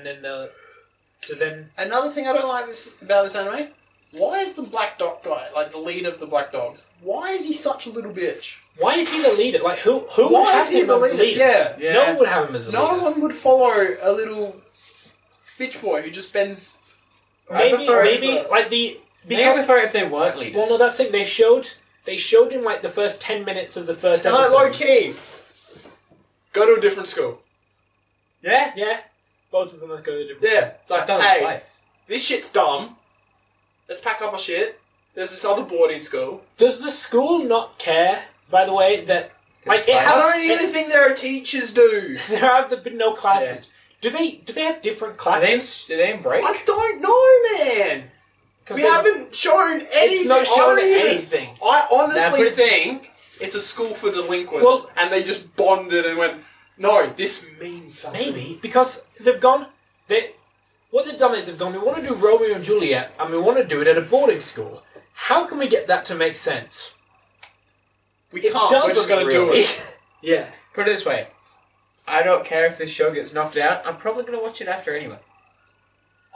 then Another thing I don't like about this anime, why is the Black Dog guy, like the leader of the Black Dogs, why is he such a little bitch? why is he the leader? Like who would Why have is he him the as leader? Yeah. Yeah. No one would have him as the No leader. one would follow a little bitch boy who just bends. I Maybe prefer like the Maybe because prefer if they weren't leaders. well no that's the thing they showed him like the first 10 minutes of the first And episode. like low key, go to a different school. Yeah. Yeah, both of them let's go to different. Yeah, it's I've like, done it hey, twice. this shit's dumb. Let's pack up our shit. There's this other boarding school. Does the school not care? By the way, that like it I I has. don't even think there are teachers do. There have been no classes. Do they have different classes? Do they break? I don't know, man. 'Cause We they- haven't shown anything. It's not I showing don't even- anything. I honestly Nah, but- think it's a school for delinquents, Well- and they just bonded and went, "No, this means something." Maybe because they've gone. What they've done is they've gone. We want to do Romeo and Juliet, and we want to do it at a boarding school. How can we get that to make sense? we It can't. We're just doesn't gonna do really. it. Yeah. Put it this way. I don't care if this show gets knocked out. I'm probably going to watch it after anyway.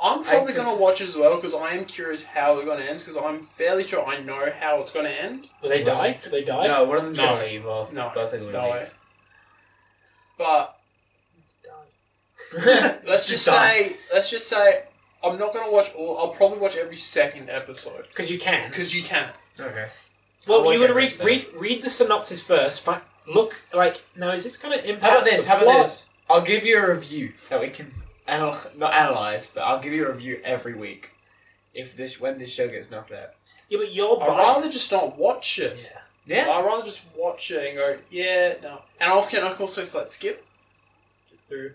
I'm probably could- gonna watch it as well because I am curious how it's gonna end. Because I'm fairly sure I know how it's gonna end. Will they die? Do they die? No, one of them's No. going to leave, or No, both are going to no leave. way. But let's just say I'm not gonna watch all. I'll probably watch every second episode Because you can. because you can. Okay. Well, I'll you watch would every read, episode. read the synopsis first. Look, like, now is it going to impact? How about this? the How about plot? this? I'll give you a review that we can not analyze, but I'll give you a review every week when this show gets knocked out. Yeah, but you're I'd rather just not watch it. Yeah. Yeah. I'd rather just watch it and go, yeah, no. And I can also like skip. Skip through.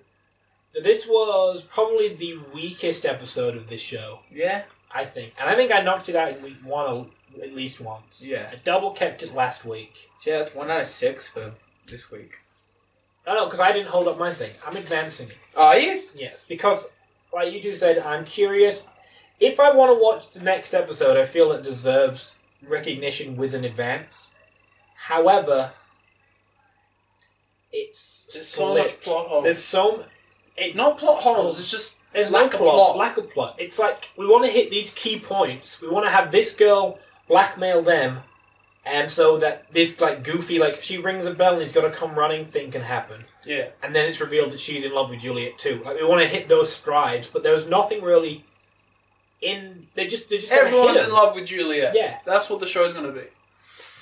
Now, this was probably the weakest episode of this show, Yeah. I think, and I think I knocked it out in week 1 at least once. Yeah. I double kept it last week. So yeah, that's 1 out of 6 for this week. I know because I didn't hold up my thing. I'm advancing it. Are you? Yes, because like you two said, I'm curious. If I want to watch the next episode, I feel it deserves recognition with an advance. However, it's There's so split. much plot holes. There's so Not plot holes. It's just there's lack no of plot. lack of plot. It's like we want to hit these key points. We want to have this girl blackmail them, and so that this like goofy like she rings a bell and he's got to come running thing can happen. Yeah. And then it's revealed that she's in love with Juliet too. Like we want to hit those strides, but there was nothing really in. They just gonna hit Everyone's 'em. in love with Juliet. Yeah. That's what the show's gonna be.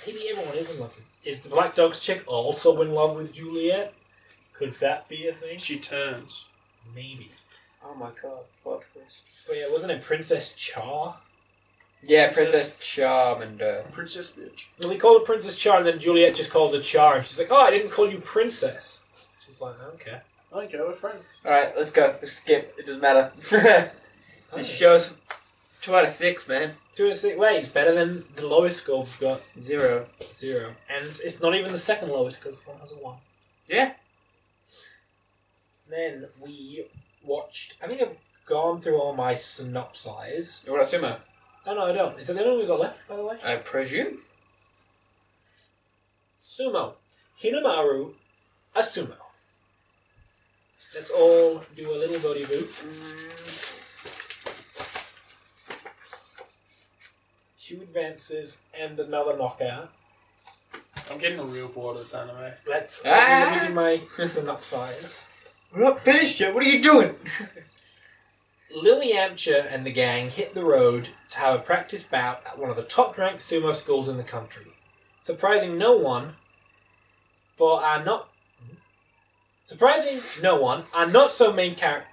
Maybe everyone is in love with. Is the Black Dog's chick also in love with Juliet? Could that be a thing? She turns. Maybe. Oh my god, plot twist. But yeah, wasn't it Princess Char? Yeah, Princess- Princess Charmander. Princess bitch. Well, we called her Princess Char, and then Juliet just calls her Char, and she's like, "Oh, I didn't call you Princess." She's like, "Okay." Okay, we're friends. Alright, let's go. Let's skip. It doesn't matter. This show's 2 out of 6, man. 2 out of 6. Wait, it's better than the lowest score we've got. 0. 0. And it's not even the second lowest because one has a 1. Yeah. Then we watched. I think I've gone through all my synopses. You want a sumo? Oh no, I don't. Is that the only one we got left, by the way? I presume. Sumo. Hinamaru, a sumo. Let's all do a little body boot. 2 advances and another knockout. I'm getting real bored of this anime. Let me do my synopsis. We're not finished yet. What are you doing? Lily Amcher and the gang hit the road to have a practice bout at one of the top-ranked sumo schools in the country. Surprising no one, our not so main character.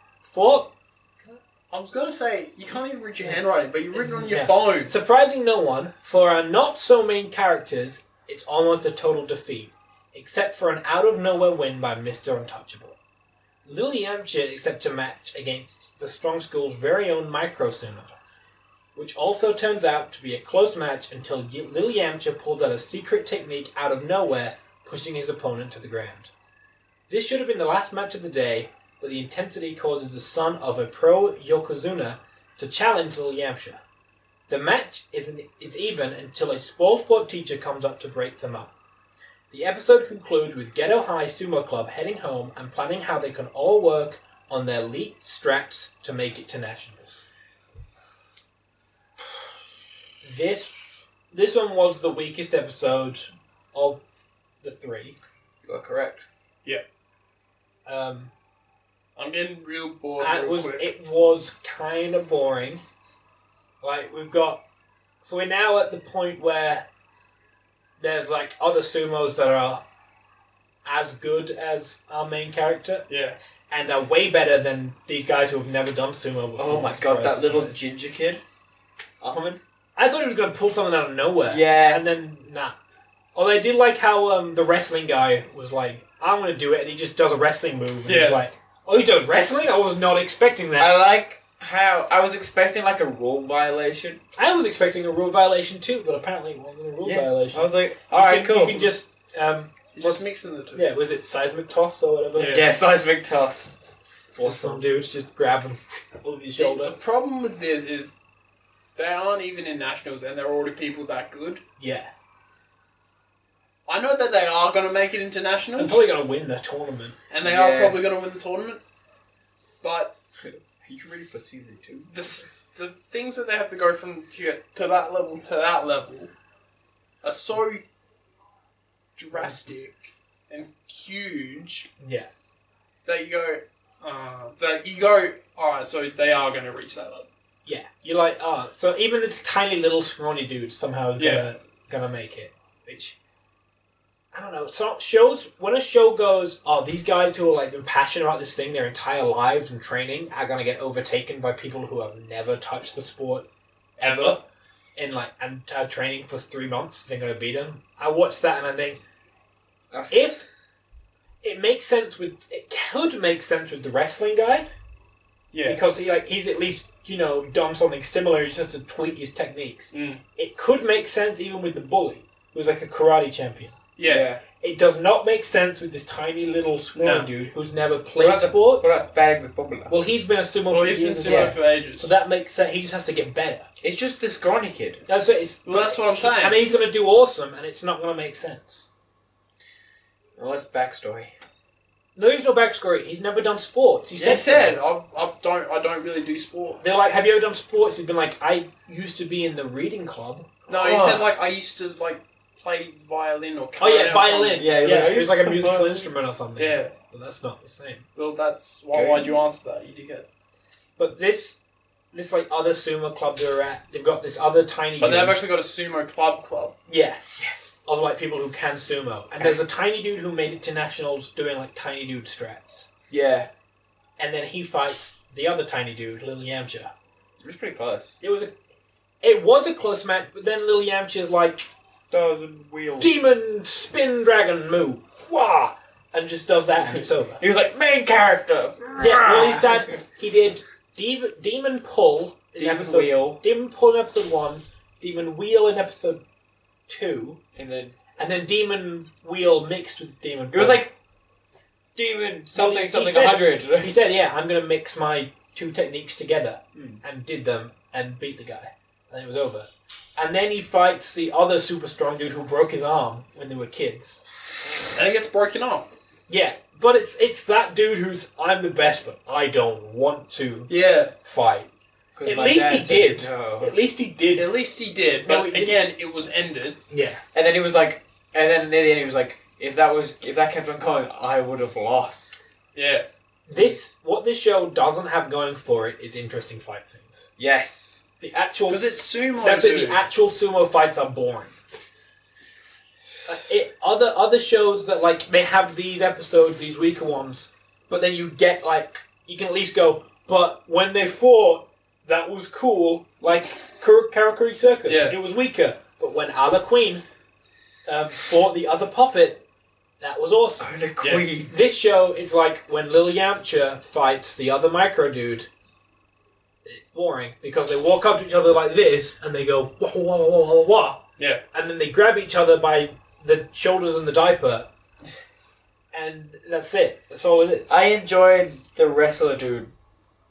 I was gonna say, you can't even read your handwriting, but you've written on your Yeah. phone. Surprising no one, for our not so main characters, it's almost a total defeat, except for an out-of-nowhere win by Mr. Untouchable. Lily Amcher accepts a match against the strong school's very own Micro Sumo, which also turns out to be a close match until Lily Amcher pulls out a secret technique out of nowhere, pushing his opponent to the ground. This should have been the last match of the day, but the intensity causes the son of a pro Yokozuna to challenge Lily Amcher. The match is even until a sport teacher comes up to break them up. The episode concludes with Ghetto High Sumo Club heading home and planning how they can all work on their elite strats to make it to nationals. This one was the weakest episode of the 3. You are correct. I'm getting real bored real quick. It was kind of boring. Like, so we're now at the point where there's like other sumos that are as good as our main character. Yeah. And are way better than these guys who have never done sumo before. Oh my god, that little ginger kid. Ahmed? I thought he was going to pull something out of nowhere. Yeah. And then, nah. Although I did like how the wrestling guy was like, I'm going to do it, and he just does a wrestling move. And he's like, oh, he does wrestling? I was not expecting that. I like how I was expecting like a rule violation. I was expecting a rule violation too, but apparently it wasn't a rule violation. I was like, alright, cool. You can just... He's just mixing the two. Yeah, was it seismic toss or whatever? Yeah, seismic toss. Or some dude just grab him over your shoulder. The problem with this is they aren't even in nationals and they're already people that good. Yeah. I know that they are going to make it into nationals. They're probably going to win the tournament. And they are probably going to win the tournament. But are you ready for season 2? the things that they have to go from to that level to that level are so drastic and huge. Yeah. That you go, alright, so they are going to reach that level. Yeah. You're like, so even this tiny little scrawny dude somehow is gonna make it. Which, I don't know. So when a show goes, these guys who are like been passionate about this thing their entire lives and training are gonna get overtaken by people who have never touched the sport ever, and training for 3 months, they're gonna beat them. I watch that and I think, if it makes sense it could make sense with the wrestling guy, because he's at least done something similar. He's just to tweak his techniques. It could make sense even with the bully, who's like a karate champion. Yeah. It does not make sense with this tiny little scrawny dude who's never played sports. What about Barry McBubble? Well, he's been a sumo for years. For ages. So that makes sense. He just has to get better. It's just the scrawny kid. That's what that's what I'm saying. And he's going to do awesome, and it's not going to make sense. Well, that's backstory. No, there's no backstory. He's never done sports. He said I don't really do sport. They're like, have you ever done sports? He's been like, I used to be in the reading club. No, he said like I used to like play violin or violin. Yeah, it was like a musical instrument or something. Yeah, but that's not the same. Well, that's why'd you answer that, you dickhead? But this like other sumo club they're at, they've got this other tiny. But dude. they've actually got a sumo club. Yeah. Of like people who can sumo, and there's a tiny dude who made it to nationals doing like tiny dude strats. Yeah. And then he fights the other tiny dude, Lily Amcher. It was pretty close. It was a close match, but then Lily Amcher's like Dozen wheels. demon spin dragon move, wah, and just does that and it's over. He was like, main character! Yeah, well, he did Demon Pull in Demon episode... Wheel. Demon Pull in episode 1, Demon Wheel in episode 2, And then and then Demon Wheel mixed with Demon Pull. it was like Demon something he something said- 100. He said, yeah, I'm going to mix my two techniques together, and did them, and beat the guy. And it was over. And then he fights the other super strong dude who broke his arm when they were kids. And it gets broken up. Yeah, but it's that dude who's, I'm the best, but I don't want to Yeah. fight. 'Cause At my least dad he said did. no. At least he did. At least he did. No, But he again, it was ended. Yeah. And then he was like, and then near the end he was like, if that kept on going, I would have lost. Yeah. What this show doesn't have going for it is interesting fight scenes. Yes. The actual... Because it's sumo, That's it, dude. the actual sumo fights are boring. Other shows that, like, they have these episodes, these weaker ones, but then you get, like, you can at least go, but when they fought, that was cool. Like, Karakuri Circus, Yeah. it was weaker. But when Ala Queen fought the other puppet, that was awesome. Own a queen. This show, it's like when Lil Yamcha fights the other micro dude. It's boring because they walk up to each other like this and they go wah wah wah wah wah, Yeah. and then they grab each other by the shoulders and the diaper, and that's it. That's all it is. I enjoyed the wrestler dude.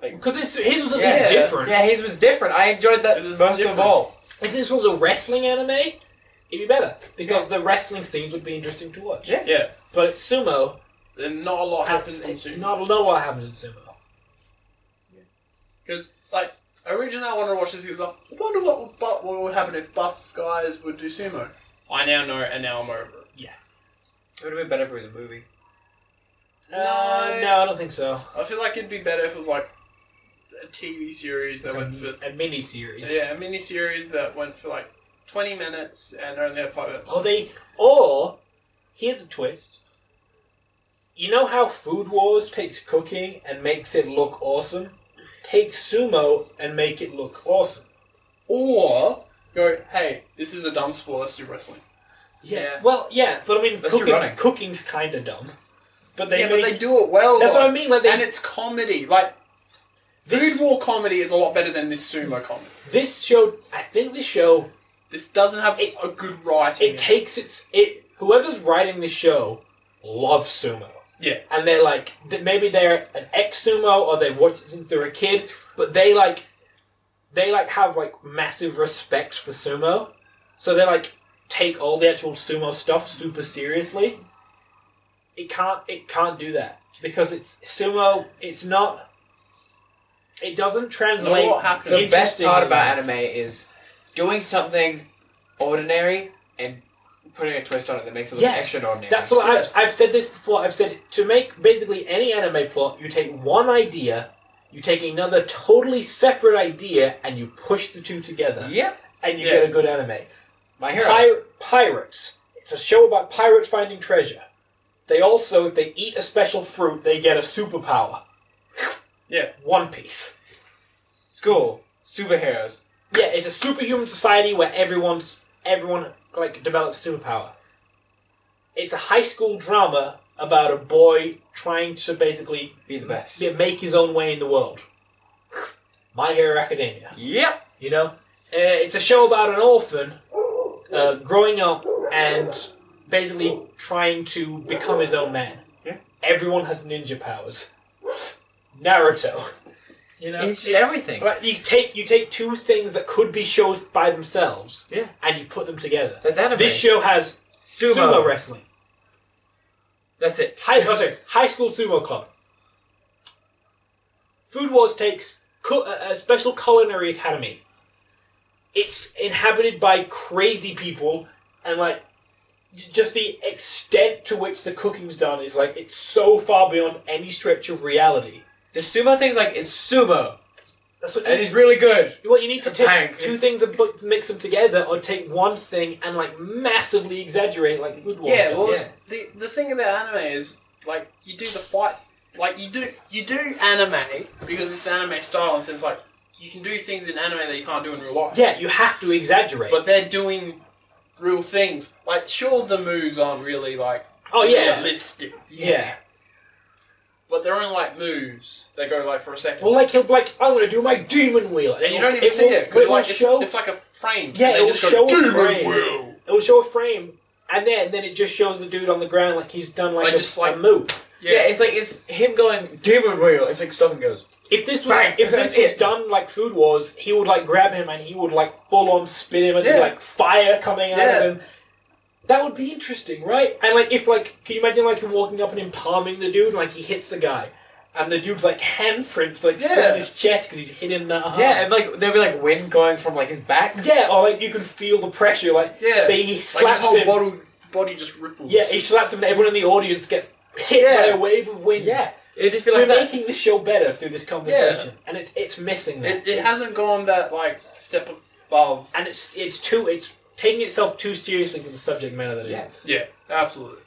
Because his was at least different. Yeah, his was different. I enjoyed that It was most different. of all. If this was a wrestling anime, it'd be better because the wrestling scenes would be interesting to watch. Yeah. Yeah. But it's sumo. And not a lot happens in It's sumo. not a lot happens in sumo. Because, like, originally I wanted to watch this because I wonder what would happen if buff guys would do sumo. I now know, and now I'm over it. It would have been better if it was a movie. No, I don't think so. I feel like it'd be better if it was, like, a TV series that went for... A mini series. Yeah, a mini-series that went for, like, 20 minutes and only had 5 episodes. Or here's a twist. You know how Food Wars takes cooking and makes it look awesome? Take sumo and make it look awesome. Or go, hey, this is a dumb sport, let's do wrestling. Yeah. Well, yeah, but I mean, Let's do running. cooking's kind of dumb. But they But they do it well. That's though. what I mean. Like And it's comedy. Like, This- Food War comedy is a lot better than this sumo comedy. this show. I think this show. This doesn't have a good writing. It takes whoever's writing this show loves sumo. Yeah. And they're like, maybe they're an ex-sumo or they've watched it since they were a kid, but they have like massive respect for sumo. So they like take all the actual sumo stuff super seriously. It can't do that because it's sumo. It's not. It doesn't translate. No, what happened? The best part interestingly. about anime is doing something ordinary and putting a twist on it that makes it look extraordinary. That's what I've said this before. I've said to make basically any anime plot, you take one idea, you take another totally separate idea, and you push the two together, Yep. and you Yeah. get a good anime. My hero. Pirates. It's a show about pirates finding treasure. They also, if they eat a special fruit, they get a superpower. Yeah. One Piece. School. Superheroes. Yeah, it's a superhuman society where everyone like develops superpower. It's a high school drama about a boy trying to basically Be the best. make his own way in the world. My Hero Academia. Yep. You know, it's a show about an orphan growing up and basically trying to become his own man. Yeah. Everyone has ninja powers. Naruto. You know, It's just everything. But you take two things that could be shows by themselves, Yeah. and you put them together. That's anime. This show has sumo wrestling. That's it. High school sumo club. Food Wars takes a special culinary academy. It's inhabited by crazy people, and like just the extent to which the cooking's done is like it's so far beyond any stretch of reality. The sumo thing's like, it's sumo. That's what And it's really good. What you need to take Bang. two things and mix them together, or take one thing and like massively exaggerate like Food Wars Yeah, does. well, the thing about anime is, like, you do the fight... Like, you do anime because it's the anime style, and since, like, you can do things in anime that you can't do in real life. Yeah, you have to exaggerate. But they're doing real things. Like, sure, the moves aren't really, like, Oh yeah, realistic. yeah. But they're only like moves. They go like for a second. Well, like he'll be like, I'm gonna do my demon wheel, and you don't even see it But because it will like, show. it's like a frame. Yeah, and it they will just go, show a Demon frame. Will. It will show a frame, and then it just shows the dude on the ground like he's done like, Like, a, just, like- a move. Yeah, it's him going demon wheel. It's like stuff and goes. If this was Bang! It- done like Food Wars, he would like grab him and he would like full on spin him and there'd be, Yeah. like fire coming out Yeah. of him. That would be interesting, right? And like if like, can you imagine like him walking up and him palming the dude and like he hits the guy, and the dude's like handprints like still Yeah. in his chest because he's hit him that hard. Yeah, and like there'll be like wind going from like his back. Yeah, or like you can feel the pressure. Like Yeah. he Like slaps his whole him. body just ripples. Yeah, he slaps him, and everyone in the audience gets hit by Yeah. a wave of wind. Yeah, it'd just be We're like that. making the show better through this conversation, and it's missing that. It hasn't gone that like step above. And it's taking itself too seriously for the subject matter that it Yes. is. Yeah, absolutely.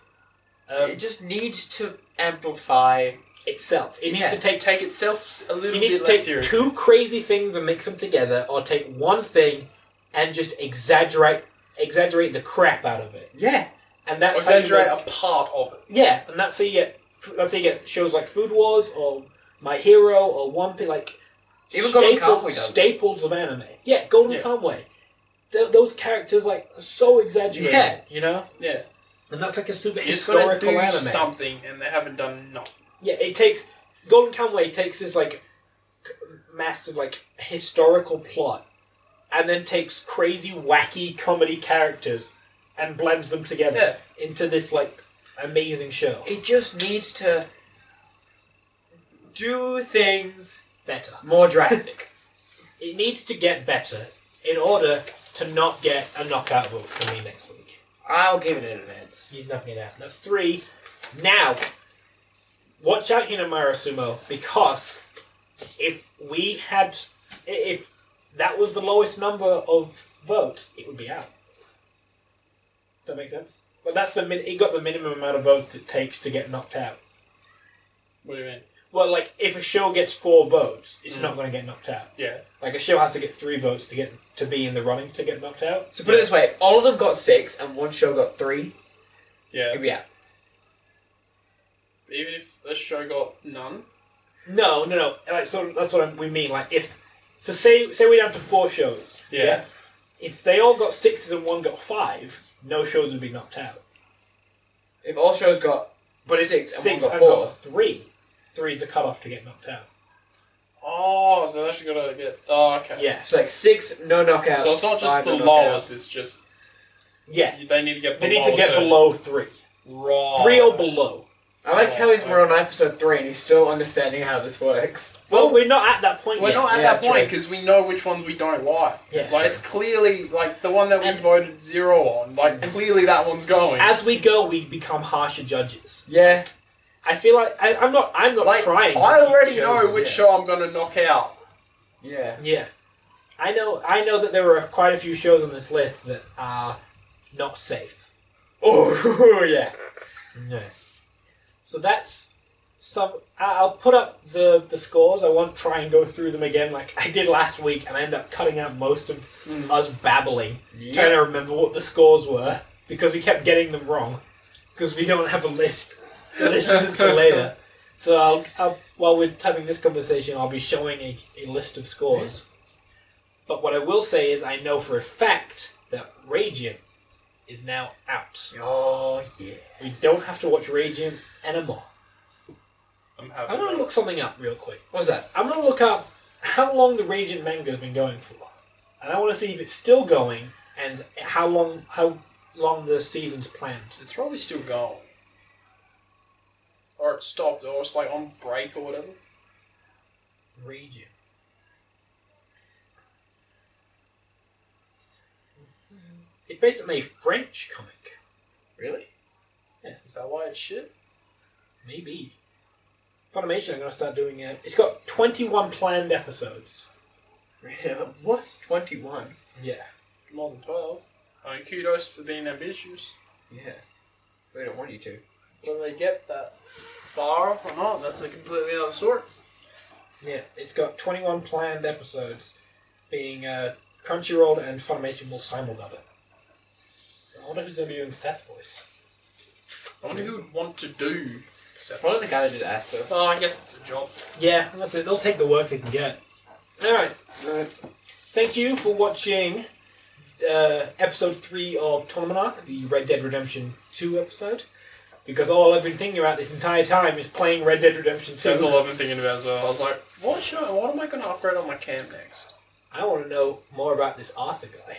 It just needs to amplify. Itself. It needs Yeah, to take Take itself a little you need bit to less take serious. two crazy things and mix them together, or take one thing and just exaggerate the crap out of it. Yeah, And that's how you Exaggerate make- a part of it. Yeah, and that's how you get shows like Food Wars or My Hero or One Piece, like Even Golden Kamuy does. staples of anime. Yeah, Golden Yeah. Kamuy. Those characters like are so exaggerated, Yeah. you know. Yeah. And that's like a super You just gotta historical do anime. something, and they haven't done nothing. Yeah, it takes Golden Kamuy takes this like massive like historical plot, and then takes crazy wacky comedy characters and blends them together into this like amazing show. it just needs to do things Better. more drastic. It needs to get better in order to not get a knockout vote for me next week. I'll give it an advance. He's knocking it out. That's 3. Now, watch out, Hinamara Sumo, because if that was the lowest number of votes, it would be out. Does that make sense? But that's it got the minimum amount of votes it takes to get knocked out. What do you mean? Well, like, if a show gets 4 votes, it's not going to get knocked out. Yeah. Like, a show has to get 3 votes to be in the running to get knocked out. So put it this way: all of them got 6, and one show got 3. Yeah. It'd be out. Even if a show got none. No. Like, so that's what we mean. Like, say we're down to 4 shows. Yeah. If they all got 6s and one got 5, no shows would be knocked out. If all shows got But if 6 and 6 one and got 4, got 3, 3 is the cutoff to get knocked out. Oh, so they actually gotta get. Oh, okay. Yeah. so like 6 no knockouts. So it's not just 5 the no lowest, it's just. Yeah. They need to get They below. need to get so- below 3. Right. 3 or below. I like how we're on episode 3 and he's still understanding how this works. Well, we're not at that point We're yet. not at Yeah, that point true. because we know which ones we don't like. Yeah, like true. it's clearly like the one that we And- voted 0 on. Like clearly that one's going. As we go, we become harsher judges. Yeah. I feel like I'm not like trying. To I keep already shows know in which there. show I'm gonna knock out. Yeah. Yeah. I know that there are quite a few shows on this list that are not safe. Oh, yeah. No. So that's some. I'll put up the scores. I won't try and go through them again like I did last week, and I end up cutting out most of us babbling, trying to remember what the scores were because we kept getting them wrong because we don't have a list. The list isn't till later. So I'll while we're having this conversation, I'll be showing a list of scores. But what I will say is I know for a fact that Radiant is now out. Oh, yeah. We don't have to watch Radiant anymore. I'm happy. I'm going to about look something up real quick. What's that? I'm going to look up how long the Radiant manga has been going for. And I want to see if it's still going and how long the season's planned. it. It's probably still going. Or it stopped, or it's like on break or whatever. Radiant. It's basically a French comic. Really? Yeah. Is that why it's shit? Maybe. Funimation are going to start doing it. It's got 21 planned episodes. What? 21? Yeah. More than 12. I mean, kudos for being ambitious. Yeah. We don't want you to. Whether they get that far or not, that's a completely other story. Yeah, it's got 21 planned episodes, being Crunchyroll and Funimation will simul-dub it. So I wonder who's going to be doing Seth's voice. I wonder who would want to do Persephone. Probably the guy that did Asta. Oh, I guess it's a job. Yeah, that's it. They'll take the work they can get. Alright. Thank you for watching episode 3 of Tournament Arc, the Red Dead Redemption 2 episode. Because all I've been thinking about this entire time is playing Red Dead Redemption 2. That's all I've been thinking about as well. I was like, what am I going to upgrade on my cam next? I want to know more about this Arthur guy.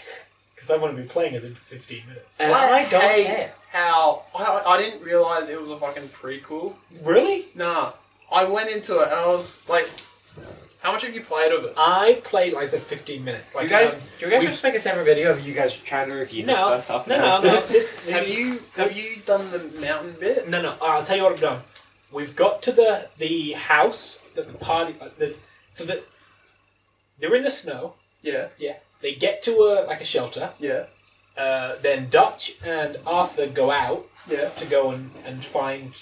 Because I want to be playing as him for 15 minutes. And I don't hate care. how I didn't realise it was a fucking prequel. Really? Nah. I went into it and I was like, how much have you played of it? I played, like I said, 15 minutes. Like, Do you guys we- just make a separate video of you guys trying to review the No, first half no, an no, hour? no. This, Have you done the mountain bit? No. I'll tell you what I've done. We've got to the house that the party there's so that they're in the snow. Yeah. Yeah. They get to a shelter. Yeah. Then Dutch and Arthur go out Yeah. to go and find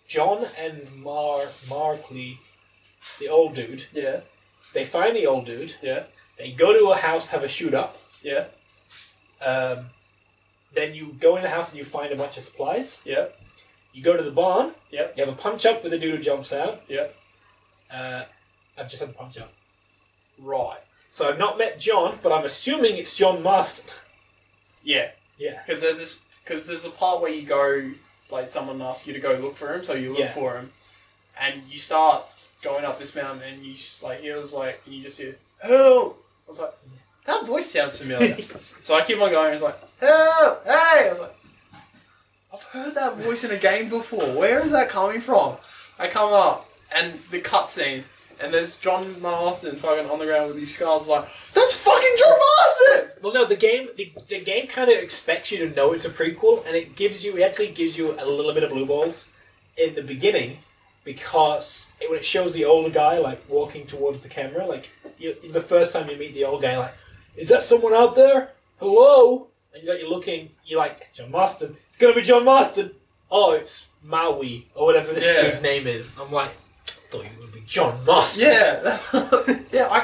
John and Markley, the old dude. Yeah. They find the old dude. Yeah. They go to a house, have a shoot up. Yeah. Then you go in the house and you find a bunch of supplies. Yeah. You go to the barn. Yep. You have a punch up with a dude who jumps out. Yep. I've just had the punch up. Right. So I've not met John, but I'm assuming it's John Marston. Yeah. Yeah. Because there's a part where you go, like someone asks you to go look for him, so you look Yeah. for him, and you start going up this mountain, and you just, like he was like, and you just hear help. I was like, that voice sounds familiar. So I keep on going. It's like help, hey. I was like, I've heard that voice in a game before. Where is that coming from? I come up, and the cutscenes. And there's John Marston fucking on the ground with these scars. Like, that's fucking John Marston! Well, no, the game kind of expects you to know it's a prequel, and it actually gives you a little bit of blue balls in the beginning, because when it shows the older guy like walking towards the camera, like the first time you meet the old guy, like, is that someone out there? Hello? And you're looking, you're like, it's John Marston. It's gonna be John Marston. Oh, it's Maui or whatever this Yeah. dude's name is. I'm like, I thought you were gonna be John Marston. Yeah. Yeah, I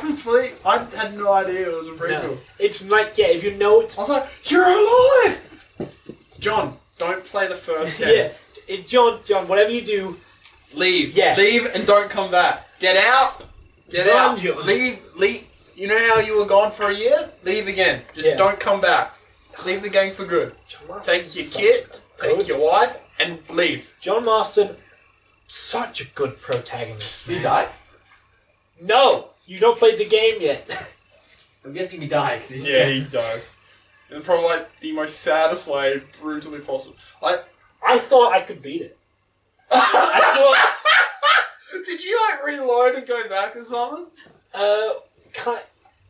had no idea it was a prequel. No. It's like, yeah, if you know it's I was like, you're alive! John, don't play the first game. yeah, John, whatever you do, Leave. Yeah. Leave and don't come back. Get out! Get Run, out. John. Leave. You know how you were gone for a year? Leave again. Just Yeah. don't come back. Leave the game for good. Take your kid, take your wife, and leave. John Marston, such a good protagonist. Did he man. die? No, you don't play the game yet. I'm guessing he died. 'cause he's Yeah, dead. he does. In probably like the most saddest way, brutally possible. I thought I could beat it. I Did you like reload and go back or something?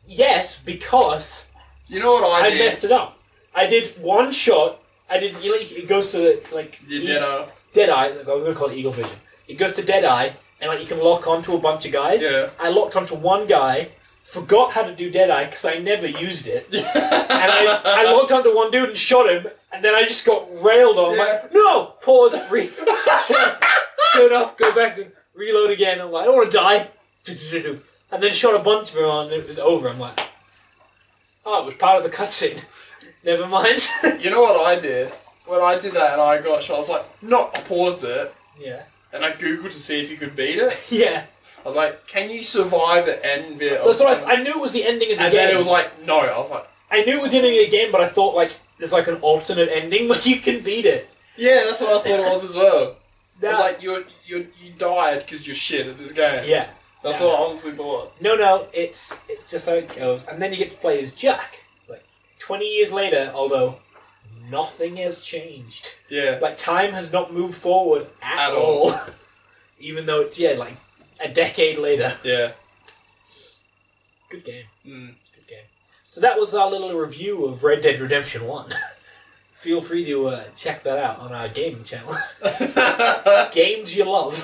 yes, because You know what I I did? messed it up. I did one shot. I did. It goes to like You did Deadeye. I was going to call it Eagle Vision. It goes to Deadeye, and like you can lock onto a bunch of guys. Yeah. I locked onto one guy. Forgot how to do Deadeye because I never used it. And I locked onto one dude and shot him, and then I just got railed on. I'm like, no! Pause, turn off, go back and reload again. I'm like, I don't want to die. And then shot a bunch of them on, and it was over. I'm like, oh, it was part of the cutscene. Never mind. You know what I did? When I did that and I got shot, I was like, no, I paused it, Yeah. and I googled to see if you could beat it. Yeah. I was like, can you survive the end bit? That's what I knew it was the ending of the and game. then it was like, no. I was like, I knew it was the ending of the game, but I thought like there's like an alternate ending where you can beat it. yeah, that's what I thought it was as well. That- It's like you died because you're shit at this game. yeah. That's Yeah. what I honestly thought. No, it's just how it goes. And then you get to play as Jack. Like 20 years later, although nothing has changed. Yeah. Like time has not moved forward at At all. Even though it's like a decade later. Yeah. Good game. Mm. Good game. So that was our little review of Red Dead Redemption 1. Feel free to check that out on our gaming channel. Games you love.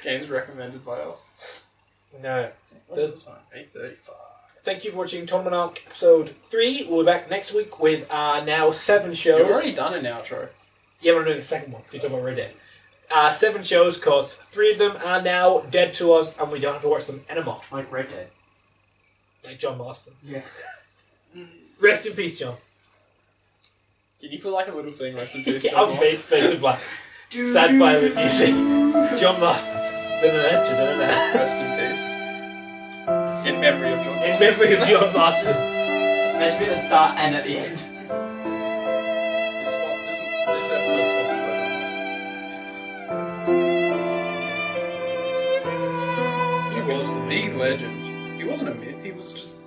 Games recommended by us. No. What's the time? 8:35. Thank you for watching Tournament Arc episode 3. We'll be back next week with our now 7 shows. You've already done an outro. Yeah, we're doing a second one. So you're talking about Red Dead. 7 shows, because 3 of them are now dead to us, and we don't have to watch them anymore. Like Red Dead. Like John Marston. Yeah. Rest in peace, John. Can you put like a little thing, rest in peace, Yeah, John I'll Marston? fade to black. Sad violent music. John Marston. Da-da-da-da-da-da. Rest in peace. In memory of John In Marston. memory of John Marston. That should be at the start and at the end. This episode's sponsored by John Marston. He was the legend. He wasn't a myth, he was just